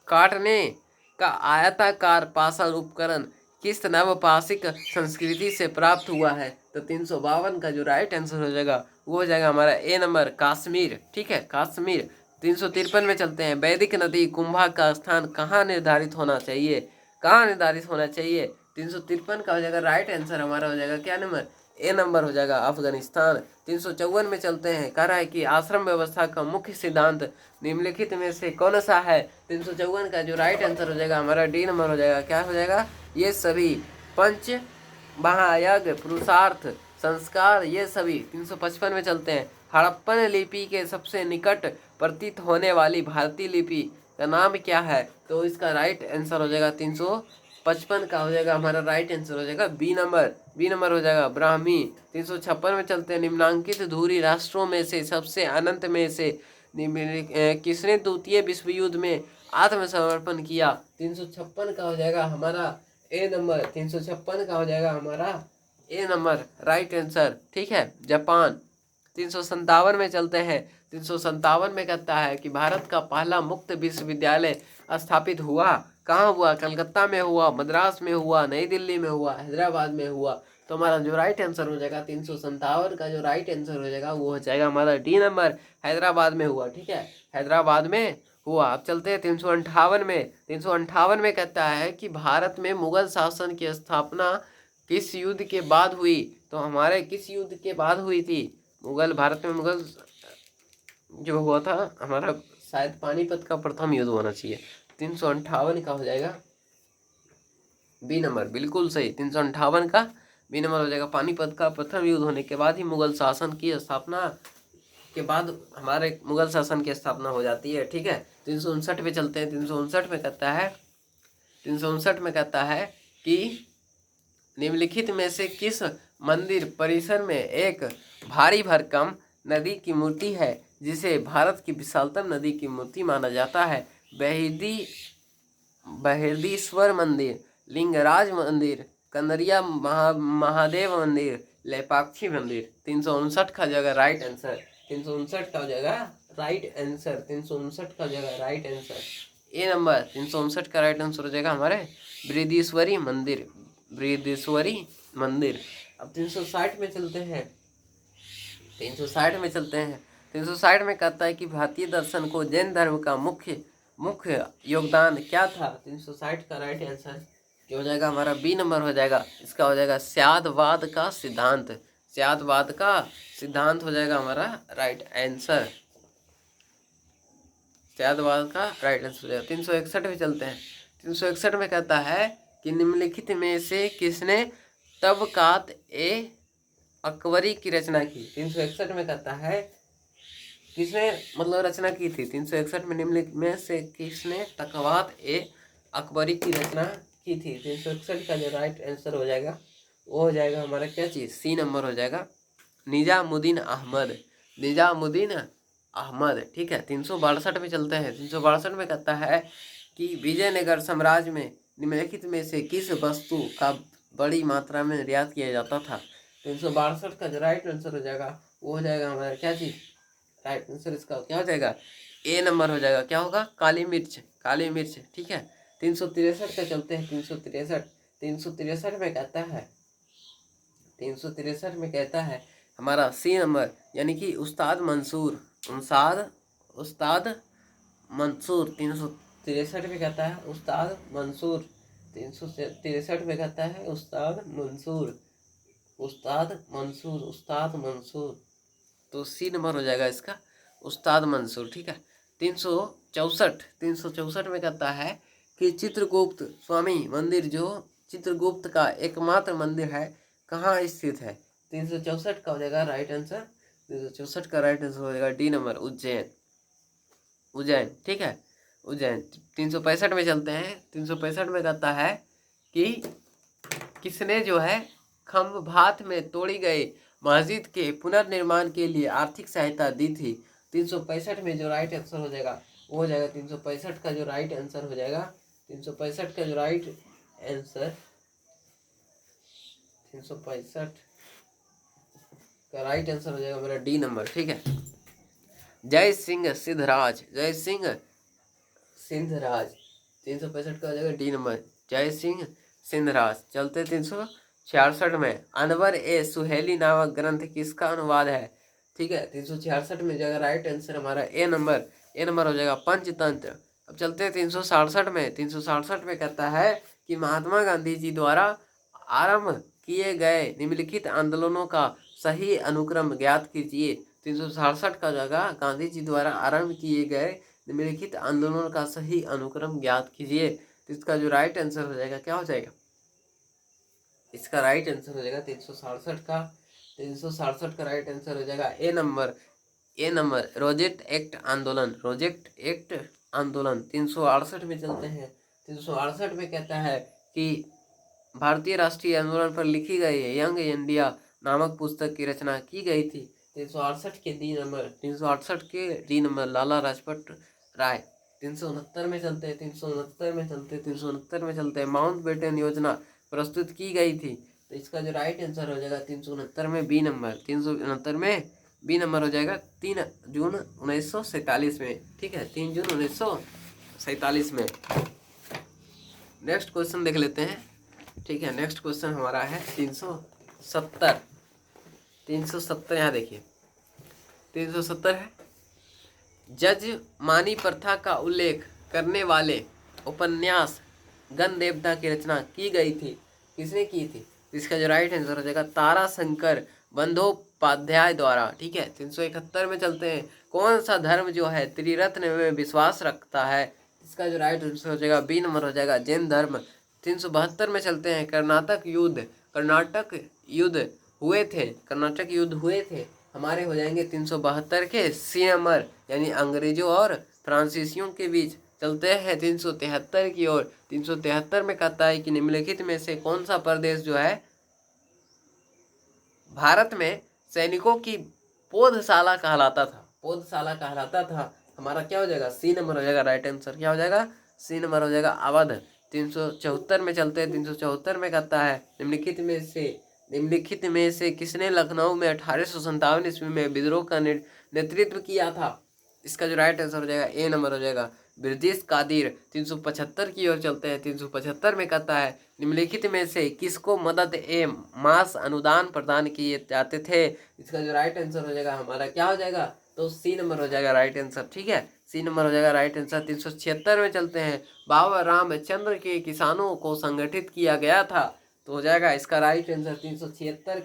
काटने का आयताकार पाषाण उपकरण किस नवपाषिक संस्कृति से प्राप्त हुआ है? तो 352 का जो राइट आंसर हो जाएगा वो हो जाएगा हमारा ए नंबर कश्मीर। ठीक है, कश्मीर। 353 में चलते हैं। वैदिक नदी कुंभा का स्थान कहाँ निर्धारित होना चाहिए? 353 का हो जाएगा राइट आंसर हमारा हो जाएगा क्या नंबर? ए नंबर हो जाएगा अफगानिस्तान। 354 में चलते हैं। कह रहा है कि आश्रम व्यवस्था का मुख्य सिद्धांत निम्नलिखित में से कौन सा है? 354 का जो राइट आंसर हो जाएगा हमारा डी नंबर हो जाएगा क्या हो जाएगा? ये सभी पंच महायज्ञ पुरुषार्थ संस्कार ये सभी। 355 में चलते हैं। हड़प्पन लिपि के सबसे निकट प्रतीत होने वाली भारतीय लिपि का नाम क्या है? तो इसका राइट आंसर हो जाएगा 355 का हो जाएगा हमारा राइट आंसर हो जाएगा बी नंबर हो जाएगा ब्राह्मी। 356 में चलते हैं। निम्नांकित धुरी राष्ट्रों में से सबसे अनंत में से किसने द्वितीय विश्व युद्ध में आत्मसमर्पण किया? 356 का हो जाएगा हमारा ए नंबर। 356 का हो जाएगा हमारा ए नंबर राइट आंसर। ठीक है, जापान। 357 में चलते हैं। 357 में कहता है कि भारत का पहला मुक्त विश्वविद्यालय स्थापित हुआ कहाँ हुआ? कलकत्ता में हुआ, मद्रास में हुआ, नई दिल्ली में हुआ, हैदराबाद में हुआ। तो हमारा जो राइट आंसर हो जाएगा 357 का जो राइट आंसर हो जाएगा वो हो जाएगा हमारा डी नंबर, हैदराबाद में हुआ। ठीक है, हैदराबाद में हुआ। अब चलते हैं 358 में। 358 में कहता है कि भारत में मुगल शासन की स्थापना किस युद्ध के बाद हुई? तो हमारे किस युद्ध के बाद हुई थी? भारत में मुगल जो हुआ था हमारा, शायद पानीपत का प्रथम युद्ध होना चाहिए। 358 का हो जाएगा बी नंबर, बिल्कुल सही। 358 का बी नंबर हो जाएगा। पानीपत का प्रथम युद्ध होने के बाद ही मुगल शासन की स्थापना के बाद हमारे मुगल शासन की स्थापना हो जाती है। ठीक है, 359 पे चलते हैं। 359 में कहता है 359 में कहता है कि निम्नलिखित में से किस मंदिर परिसर में एक भारी भरकम नदी की मूर्ति है जिसे भारत की विशालतम नदी की मूर्ति माना जाता है? बृहदीश्वर मंदिर, लिंगराज मंदिर, कंदरिया महादेव मंदिर, लेपाक्षी मंदिर। 359 का जगह राइट आंसर, 359 का जगह राइट आंसर, 359 का जगह राइट आंसर ए नंबर। 359 का राइट आंसर हो जाएगा हमारे बृहदीश्वरी मंदिर, बृहदीश्वरी मंदिर। अब 360 में चलते हैं। 360 में चलते हैं। 360 में कहता है कि भारतीय दर्शन को जैन धर्म का मुख्य योगदान क्या था? 360 का राइट आंसर जो हो जाएगा हमारा बी नंबर हो जाएगा। इसका हो जाएगा स्यादवाद का सिद्धांत, स्यादवाद का सिद्धांत हो जाएगा हमारा राइट आंसर, स्यादवाद का राइट आंसर हो जाएगा। 361 में चलते हैं। 361 में कहता है कि निम्नलिखित में से किसने तबकात ए अकबरी की रचना की? 361 में कहता है किसने मतलब रचना की थी? 361 में निम्नलिखित में से किसने तकवात ए अकबरी की रचना की थी? 361 का जो राइट आंसर हो जाएगा वो हो जाएगा हमारा क्या चीज़? सी नंबर हो जाएगा, निजामुद्दीन अहमद, निजामुद्दीन अहमद। ठीक है, 362 में चलते हैं। 362 में कहता है कि विजयनगर साम्राज्य में निम्नलिखित में से किस वस्तु का बड़ी मात्रा में निर्यात किया जाता था? 362 का जो राइट आंसर हो जाएगा वो हो जाएगा हमारा क्या चीज़? राइट आंसर इसका क्या हो जाएगा? ए नंबर हो जाएगा। क्या होगा? काली मिर्च, काली मिर्च। ठीक है, 363 का चलते हैं। 363 में कहता है 363 में कहता है हमारा सी नंबर, यानी कि उस्ताद मंसूर, उस्ताद मंसूर। 363 में कहता है उस्ताद मंसूर। 363 में कहता है उस्ताद मंसूर, उस्ताद मंसूर, उस्ताद मंसूर। तो सी नंबर हो जाएगा इसका, उस्ताद मंसूर। ठीक है, 364 में कहता है कि चित्रगुप्त स्वामी मंदिर जो चित्रगुप्त का एकमात्र मंदिर है कहाँ स्थित है? 364 का हो जाएगा राइट आंसर, 364 का राइट आंसर हो जाएगा डी नंबर, उज्जैन, उज्जैन। ठीक है, उज्जैन। 365 में चलते हैं। 365 में कहता है कि किसने जो है खंभात में तोड़ी गई मस्जिद के पुनर्निर्माण के लिए आर्थिक सहायता दी थी? 365 में जो राइट आंसर हो जाएगा वो हो जाएगा 365 का जो राइट आंसर हो जाएगा 365 का जो राइट आंसर 365 का राइट आंसर हो जाएगा मेरा डी नंबर। ठीक है, जय सिंह सिद्धराज, जय सिंह सिंधराज। 365 का हो जाएगा डी नंबर, जय सिंह सिंधराज। चलते 366 में। अनवर ए सुहेली नामक ग्रंथ किसका अनुवाद है? ठीक है, 366 में जाएगा राइट आंसर हमारा ए नंबर, ए नंबर हो जाएगा पंचतंत्र। अब चलते हैं 367 में। 367 में कहता है कि महात्मा गांधी जी द्वारा आरंभ किए गए निम्नलिखित आंदोलनों का सही अनुक्रम ज्ञात कीजिए। 367 का जगह गांधी जी द्वारा आरंभ किए गए निम्नलिखित आंदोलनों का सही अनुक्रम ज्ञात कीजिए। तो इसका जो राइट आंसर हो जाएगा क्या हो जाएगा? इसका राइट आंसर हो जाएगा 367 का राइट आंसर हो जाएगा ए नंबर, ए नंबर रोजेट एक्ट आंदोलन, रोजेट एक्ट आंदोलन। 368 में चलते हैं। 368 में कहता है कि भारतीय राष्ट्रीय आंदोलन पर लिखी गई यंग इंडिया नामक पुस्तक की रचना की गई थी? 368 के डी नंबर, 368 के डी नंबर लाला लाजपत राय। 369 में चलते हैं। 369 में चलते हैं। माउंटबेटन योजना प्रस्तुत की गई थी? तो इसका जो राइट आंसर हो जाएगा 369 में बी नंबर, 369 में बी नंबर हो जाएगा 3 जून 1947 में। ठीक है, 3 जून 1947 में। नेक्स्ट क्वेश्चन देख लेते हैं। ठीक है, नेक्स्ट क्वेश्चन हमारा है 370। 370 यहाँ देखिए, 370 है, जजमानी प्रथा का उल्लेख करने वाले उपन्यास गण देवता की रचना की गई थी, किसने की थी? इसका जो राइट आंसर हो जाएगा तारा शंकर बंदोपाध्याय द्वारा। ठीक है, 371 में चलते हैं। कौन सा धर्म जो है त्रिरत्न में विश्वास रखता है? इसका जो राइट आंसर हो जाएगा बी नंबर हो जाएगा जैन धर्म। 372 में चलते हैं। कर्नाटक युद्ध हुए थे हमारे हो जाएंगे 372 के सी नंबर, यानी अंग्रेजों और फ्रांसीसियों के बीच। चलते हैं 373 की ओर। 373 में कहता है कि निम्नलिखित में से कौन सा प्रदेश जो है भारत में सैनिकों की पोधशाला कहलाता था? हमारा क्या हो जाएगा? सी नंबर हो जाएगा राइट आंसर। क्या हो जाएगा? सी नंबर हो जाएगा अवध। 374 में चलते हैं। 374 में कहता है निम्नलिखित में से किसने लखनऊ में 1857 ईस्वी में विद्रोह का नेतृत्व किया था? इसका जो राइट आंसर हो जाएगा ए नंबर हो जाएगा ब्रिजेश कादिर। 375 की ओर चलते हैं। 375 में कहता है निम्नलिखित में से किसको मदद ए मास अनुदान प्रदान किए जाते थे? इसका जो राइट आंसर हो जाएगा हमारा क्या हो जाएगा? तो सी नंबर हो जाएगा राइट आंसर। ठीक है, सी नंबर हो जाएगा राइट आंसर। 376 में चलते हैं। बाबा रामचंद्र के किसानों को संगठित किया गया था, तो हो जाएगा इसका राइट आंसर 376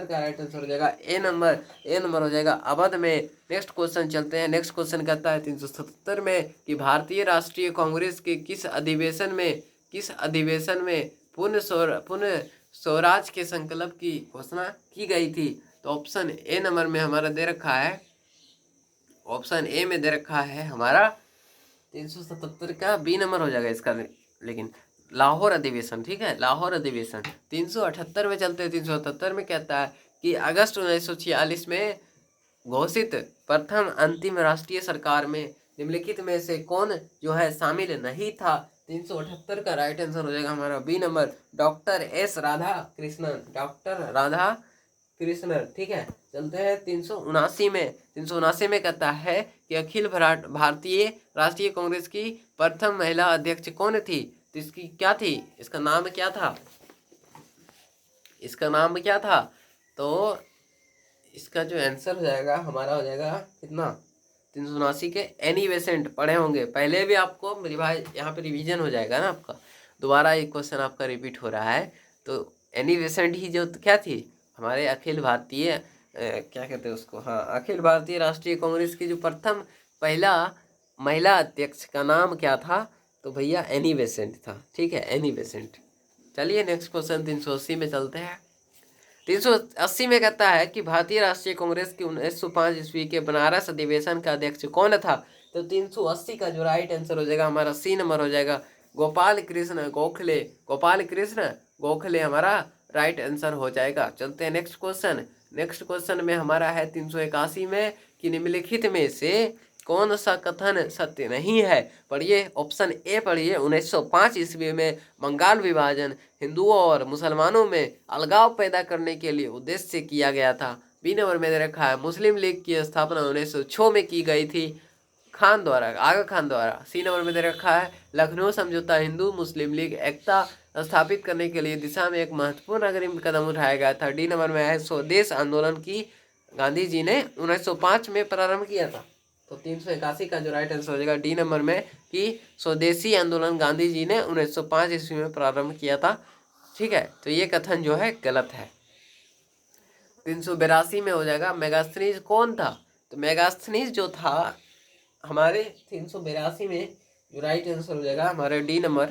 का राइट आंसर हो जाएगा ए नंबर हो जाएगा अवध में। नेक्स्ट क्वेश्चन चलते हैं। नेक्स्ट क्वेश्चन कहता है 377 में कि भारतीय राष्ट्रीय कांग्रेस के किस अधिवेशन में पुनः स्वराज के संकल्प की घोषणा की गई थी? तो ऑप्शन ए नंबर में हमारा दे रखा है, ऑप्शन ए में दे रखा है हमारा 377 का बी नंबर हो जाएगा इसका, लेकिन लाहौर अधिवेशन। ठीक है, लाहौर अधिवेशन। 378 में चलते हैं। 378 में कहता है कि अगस्त 1946 में घोषित प्रथम अंतिम राष्ट्रीय सरकार में निम्नलिखित में से कौन जो है शामिल नहीं था? 378 का राइट आंसर हो जाएगा हमारा B number doctor Radha Krishnan. ठीक है, चलते हैं 379 में। 379 में कहता है कि अखिल भारतीय राष्ट्रीय कांग्रेस की प्रथम महिला अध्यक्ष कौन थी? तो इसकी क्या थी? इसका नाम क्या था? तो इसका जो आंसर हो जाएगा हमारा हो जाएगा कितना? 379 के एनी बेसेंट पढ़े होंगे पहले भी, आपको रिवाइज यहाँ पे रिवीजन हो जाएगा ना आपका, दोबारा एक क्वेश्चन आपका रिपीट हो रहा है। तो एनी बेसेंट ही जो क्या थी हमारे अखिल भारतीय क्या कहते हैं उसको, हाँ, अखिल भारतीय राष्ट्रीय कांग्रेस की जो प्रथम पहला महिला अध्यक्ष का नाम क्या था? तो भैया एनी बेसेंट था। ठीक है, एनी बेसेंट। चलिए नेक्स्ट क्वेश्चन 380 में चलते हैं। 380 में कहता है कि भारतीय राष्ट्रीय कांग्रेस की 1905 ईस्वी के बनारस अधिवेशन का अध्यक्ष कौन था? तो 380 का जो राइट आंसर हो जाएगा हमारा सी नंबर हो जाएगा गोपाल कृष्ण गोखले हमारा राइट आंसर हो जाएगा। चलते हैं नेक्स्ट क्वेश्चन। नेक्स्ट क्वेश्चन में हमारा है 381 में कि निम्नलिखित में से कौन सा कथन सत्य नहीं है? पढ़िए, ऑप्शन ए पढ़िए। 1905 ईस्वी में बंगाल विभाजन हिंदुओं और मुसलमानों में अलगाव पैदा करने के लिए उद्देश्य से किया गया था। बी नंबर में दे रखा है मुस्लिम लीग की स्थापना 1906 में की गई थी आगा खान द्वारा। सी नंबर में दे रखा है लखनऊ समझौता हिंदू मुस्लिम लीग एकता स्थापित करने के लिए दिशा में एक महत्वपूर्ण अग्रिम कदम उठाया गया था। डी नंबर में है स्वदेश आंदोलन की गांधी जी ने 1905 में प्रारंभ किया था। तो 381 का जो राइट आंसर हो जाएगा डी नंबर में कि स्वदेशी आंदोलन गांधी जी ने 1905 ईस्वी में प्रारंभ किया था। ठीक है, तो ये कथन जो है गलत है। 382 में हो जाएगा मेगास्थनीज कौन था? तो मेगास्थनीज जो था हमारे 382 में जो राइट आंसर हो जाएगा हमारे डी नंबर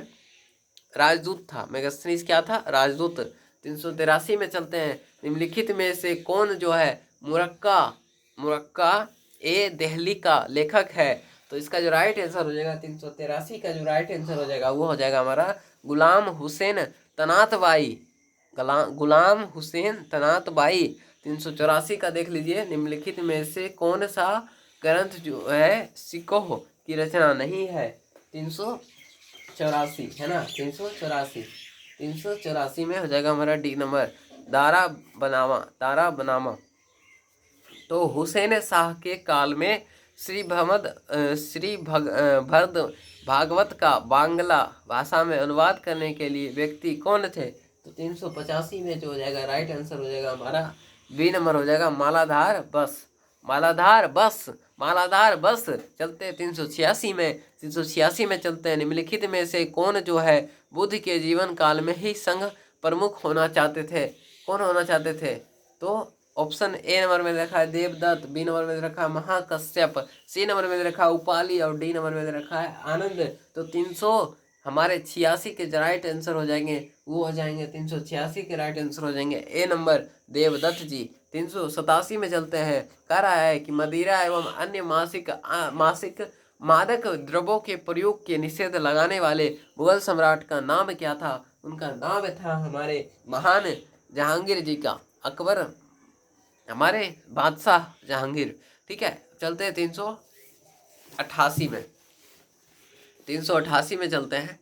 राजदूत था। मेगास्थनीज क्या था? राजदूत। 383 में चलते हैं। निम्नलिखित में से कौन जो है मुरक्का ए दहली का लेखक है? तो इसका जो राइट आंसर हो जाएगा 383 का जो राइट आंसर हो जाएगा वो हो जाएगा हमारा गुलाम हुसैन तनातबाई। 384 का देख लीजिए, निम्नलिखित में से कौन सा ग्रंथ जो है सिकोह की रचना नहीं है? 384 है ना, 384 में हो जाएगा हमारा डी नंबर दारा बनामा। तो हुसैन शाह के काल में भरद भागवत का बांग्ला भाषा में अनुवाद करने के लिए व्यक्ति कौन थे? तो 385 में जो हो जाएगा राइट आंसर हो जाएगा हमारा बी नंबर हो जाएगा मालाधार बस। मालाधार बस, मालाधार बस। चलते हैं 386 में चलते हैं। निम्नलिखित में से कौन जो है बुद्ध के जीवन काल में ही संघ प्रमुख होना चाहते थे? कौन होना चाहते थे? तो ऑप्शन ए नंबर में रखा है देवदत्त, बी नंबर में रखा है महाकश्यप, सी नंबर में रखा है उपाली और डी नंबर में रखा है आनंद। तो 386 के राइट आंसर हो जाएंगे वो हो जाएंगे 386 के राइट आंसर हो जाएंगे ए नंबर देवदत्त जी। 387 में चलते हैं। कह रहा है कि मदिरा एवं अन्य मासिक मादक द्रव्यों के प्रयोग के निषेध लगाने वाले मुगल सम्राट का नाम क्या था? उनका नाम था हमारे महान जहांगीर जी का, अकबर, हमारे बादशाह जहांगीर। ठीक है, चलते हैं 388 में। 388 में चलते हैं।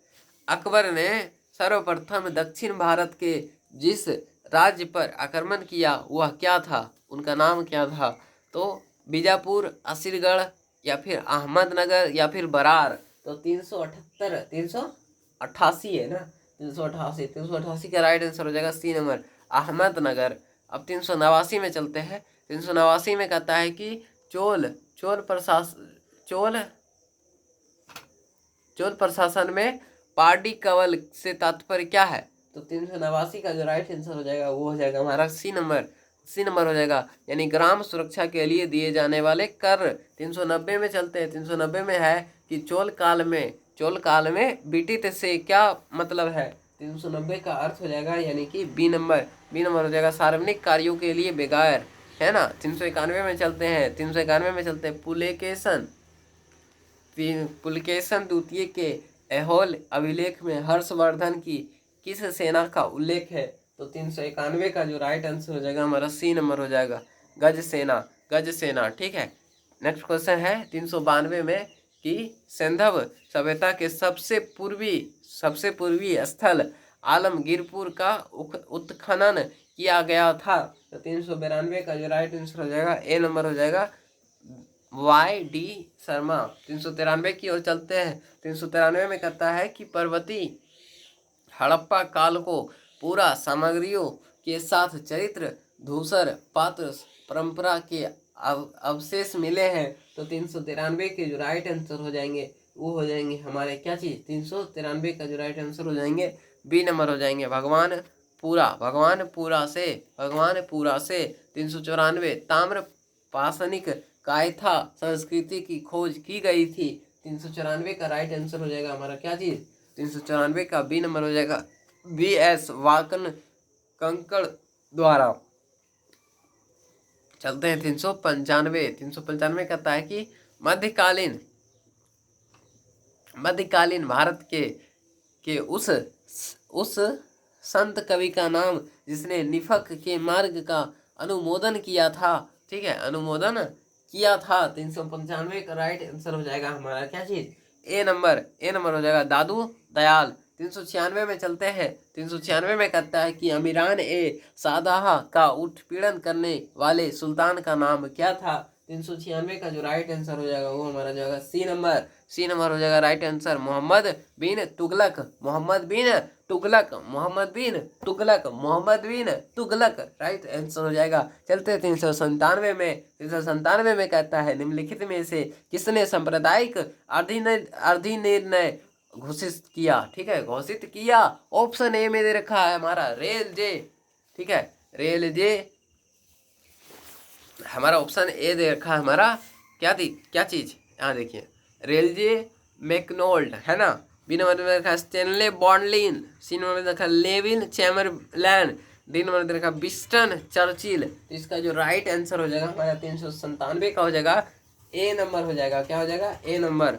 अकबर ने सर्वप्रथम दक्षिण भारत के जिस राज्य पर आक्रमण किया वह क्या था? उनका नाम क्या था? तो बीजापुर, असीरगढ़ या फिर अहमदनगर या फिर बरार। तो 388 है ना, 388 का राइट आंसर हो जाएगा सी नंबर अहमदनगर। अब 389 में चलते हैं। 389 में कहता है कि चोल प्रशासन में पार्टी कवल से तात्पर्य क्या है? तो 389 का जो राइट आंसर हो जाएगा वो हो जाएगा हमारा सी नंबर हो जाएगा, यानी ग्राम सुरक्षा के लिए दिए जाने वाले कर। 390 में चलते हैं। 390 में है कि चोल काल में ब्रिटिश से क्या मतलब है? 390 का अर्थ हो जाएगा यानी कि बी नंबर हो जाएगा सार्वजनिक कार्यों के लिए बेगायर, है ना। 391 में चलते हैं। 391 में चलते हैं। पुलकेशन द्वितीय के ऐहोल अभिलेख में हर्षवर्धन की किस सेना का उल्लेख है? तो 391 का जो राइट आंसर हो जाएगा हमारा सी नंबर हो जाएगा गज सेना। ठीक है, नेक्स्ट क्वेश्चन है 392 में कि सिंधव सभ्यता के सबसे पूर्वी स्थल आलमगीरपुर का उत्खनन किया गया था। तो 392 का जो राइट आंसर हो जाएगा ए नंबर हो जाएगा वाई डी शर्मा। 393 की ओर चलते हैं। 393 में कहता है कि पर्वती हड़प्पा काल को पूरा सामग्रियों के साथ चरित्र धूसर पात्र परंपरा के अवशेष मिले हैं। तो 393 के जो राइट आंसर हो जाएंगे वो हो जाएंगे हमारे क्या चीज? 393 का जो राइट आंसर हो जाएंगे बी नंबर हो जाएंगे भगवानपुरा से। 394 ताम्र पाषाणिक कायथा संस्कृति की खोज की गई थी। 394 का राइट आंसर हो जाएगा हमारा क्या चीज? 394 का बी नंबर हो जाएगा BS वाकन कंकड़ द्वारा। चलते हैं 395 कहता है कि मध्यकालीन भारत के उस संत कवि का नाम जिसने निफक के मार्ग का अनुमोदन किया था। ठीक है, अनुमोदन किया था। 395 का राइट आंसर हो जाएगा हमारा क्या चीज? ए नंबर हो जाएगा दादू दयाल। 396 में चलते हैं। 396 में कहता है कि अमीरान ए सादाहा का उत्पीड़न करने वाले सुल्तान का नाम क्या था? 396 का जो राइट आंसर हो जाएगा वो हमारा जाएगा सी नंबर हो जाएगा राइट आंसर मोहम्मद बिन तुगलक राइट आंसर हो जाएगा। चलते 397 में कहता है निम्नलिखित में से किसने सांप्रदायिक अधिनिर्णय घोषित किया? ठीक है, घोषित किया। ऑप्शन ए में दे रखा है हमारा रेल जे। ठीक है, रेल जे हमारा ऑप्शन ए दे रखा है हमारा क्या चीज? यहाँ देखिए रेलजे मैकडोनाल्ड, है ना। बी नंबर में रखा स्टेनले बॉन्डलिन। सी नंबर में रखा लेविन चैम्बरलैन। डी नंबर में रखा विंस्टन चर्चिल। तो इसका जो राइट आंसर हो जाएगा हमारा 397 का हो जाएगा ए नंबर हो जाएगा। क्या हो जाएगा? ए नंबर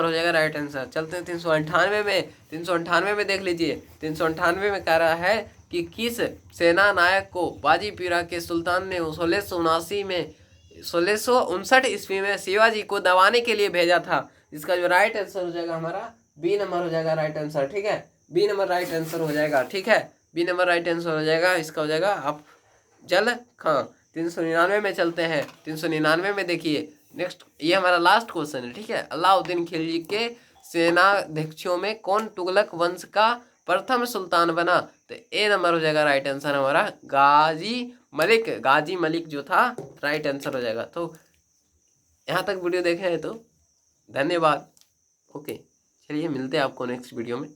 हो जाएगा राइट आंसर। चलते हैं 398 में देख लीजिए। 398 में कह रहा है कि किस सेना नायक को बाजीपीरा के सुल्तान ने 1659 ईस्वी में शिवाजी को दबाने के लिए भेजा था? इसका जो राइट आंसर हो जाएगा हमारा बी नंबर हो जाएगा राइट आंसर। ठीक है, बी नंबर राइट आंसर हो जाएगा। ठीक है, बी नंबर राइट आंसर हो जाएगा। इसका हो जाएगा अफजल खां। 399 में चलते हैं। 399 में देखिए नेक्स्ट, ये हमारा लास्ट क्वेश्चन है, ठीक है। अलाउद्दीन खिलजी के सेनाध्यक्षों में कौन तुगलक वंश का प्रथम सुल्तान बना? तो ए नंबर हो जाएगा राइट आंसर हमारा गाजी मलिक। गाजी मलिक जो था राइट आंसर हो जाएगा। तो यहाँ तक वीडियो देखे हैं तो धन्यवाद। ओके, चलिए मिलते हैं आपको नेक्स्ट वीडियो में।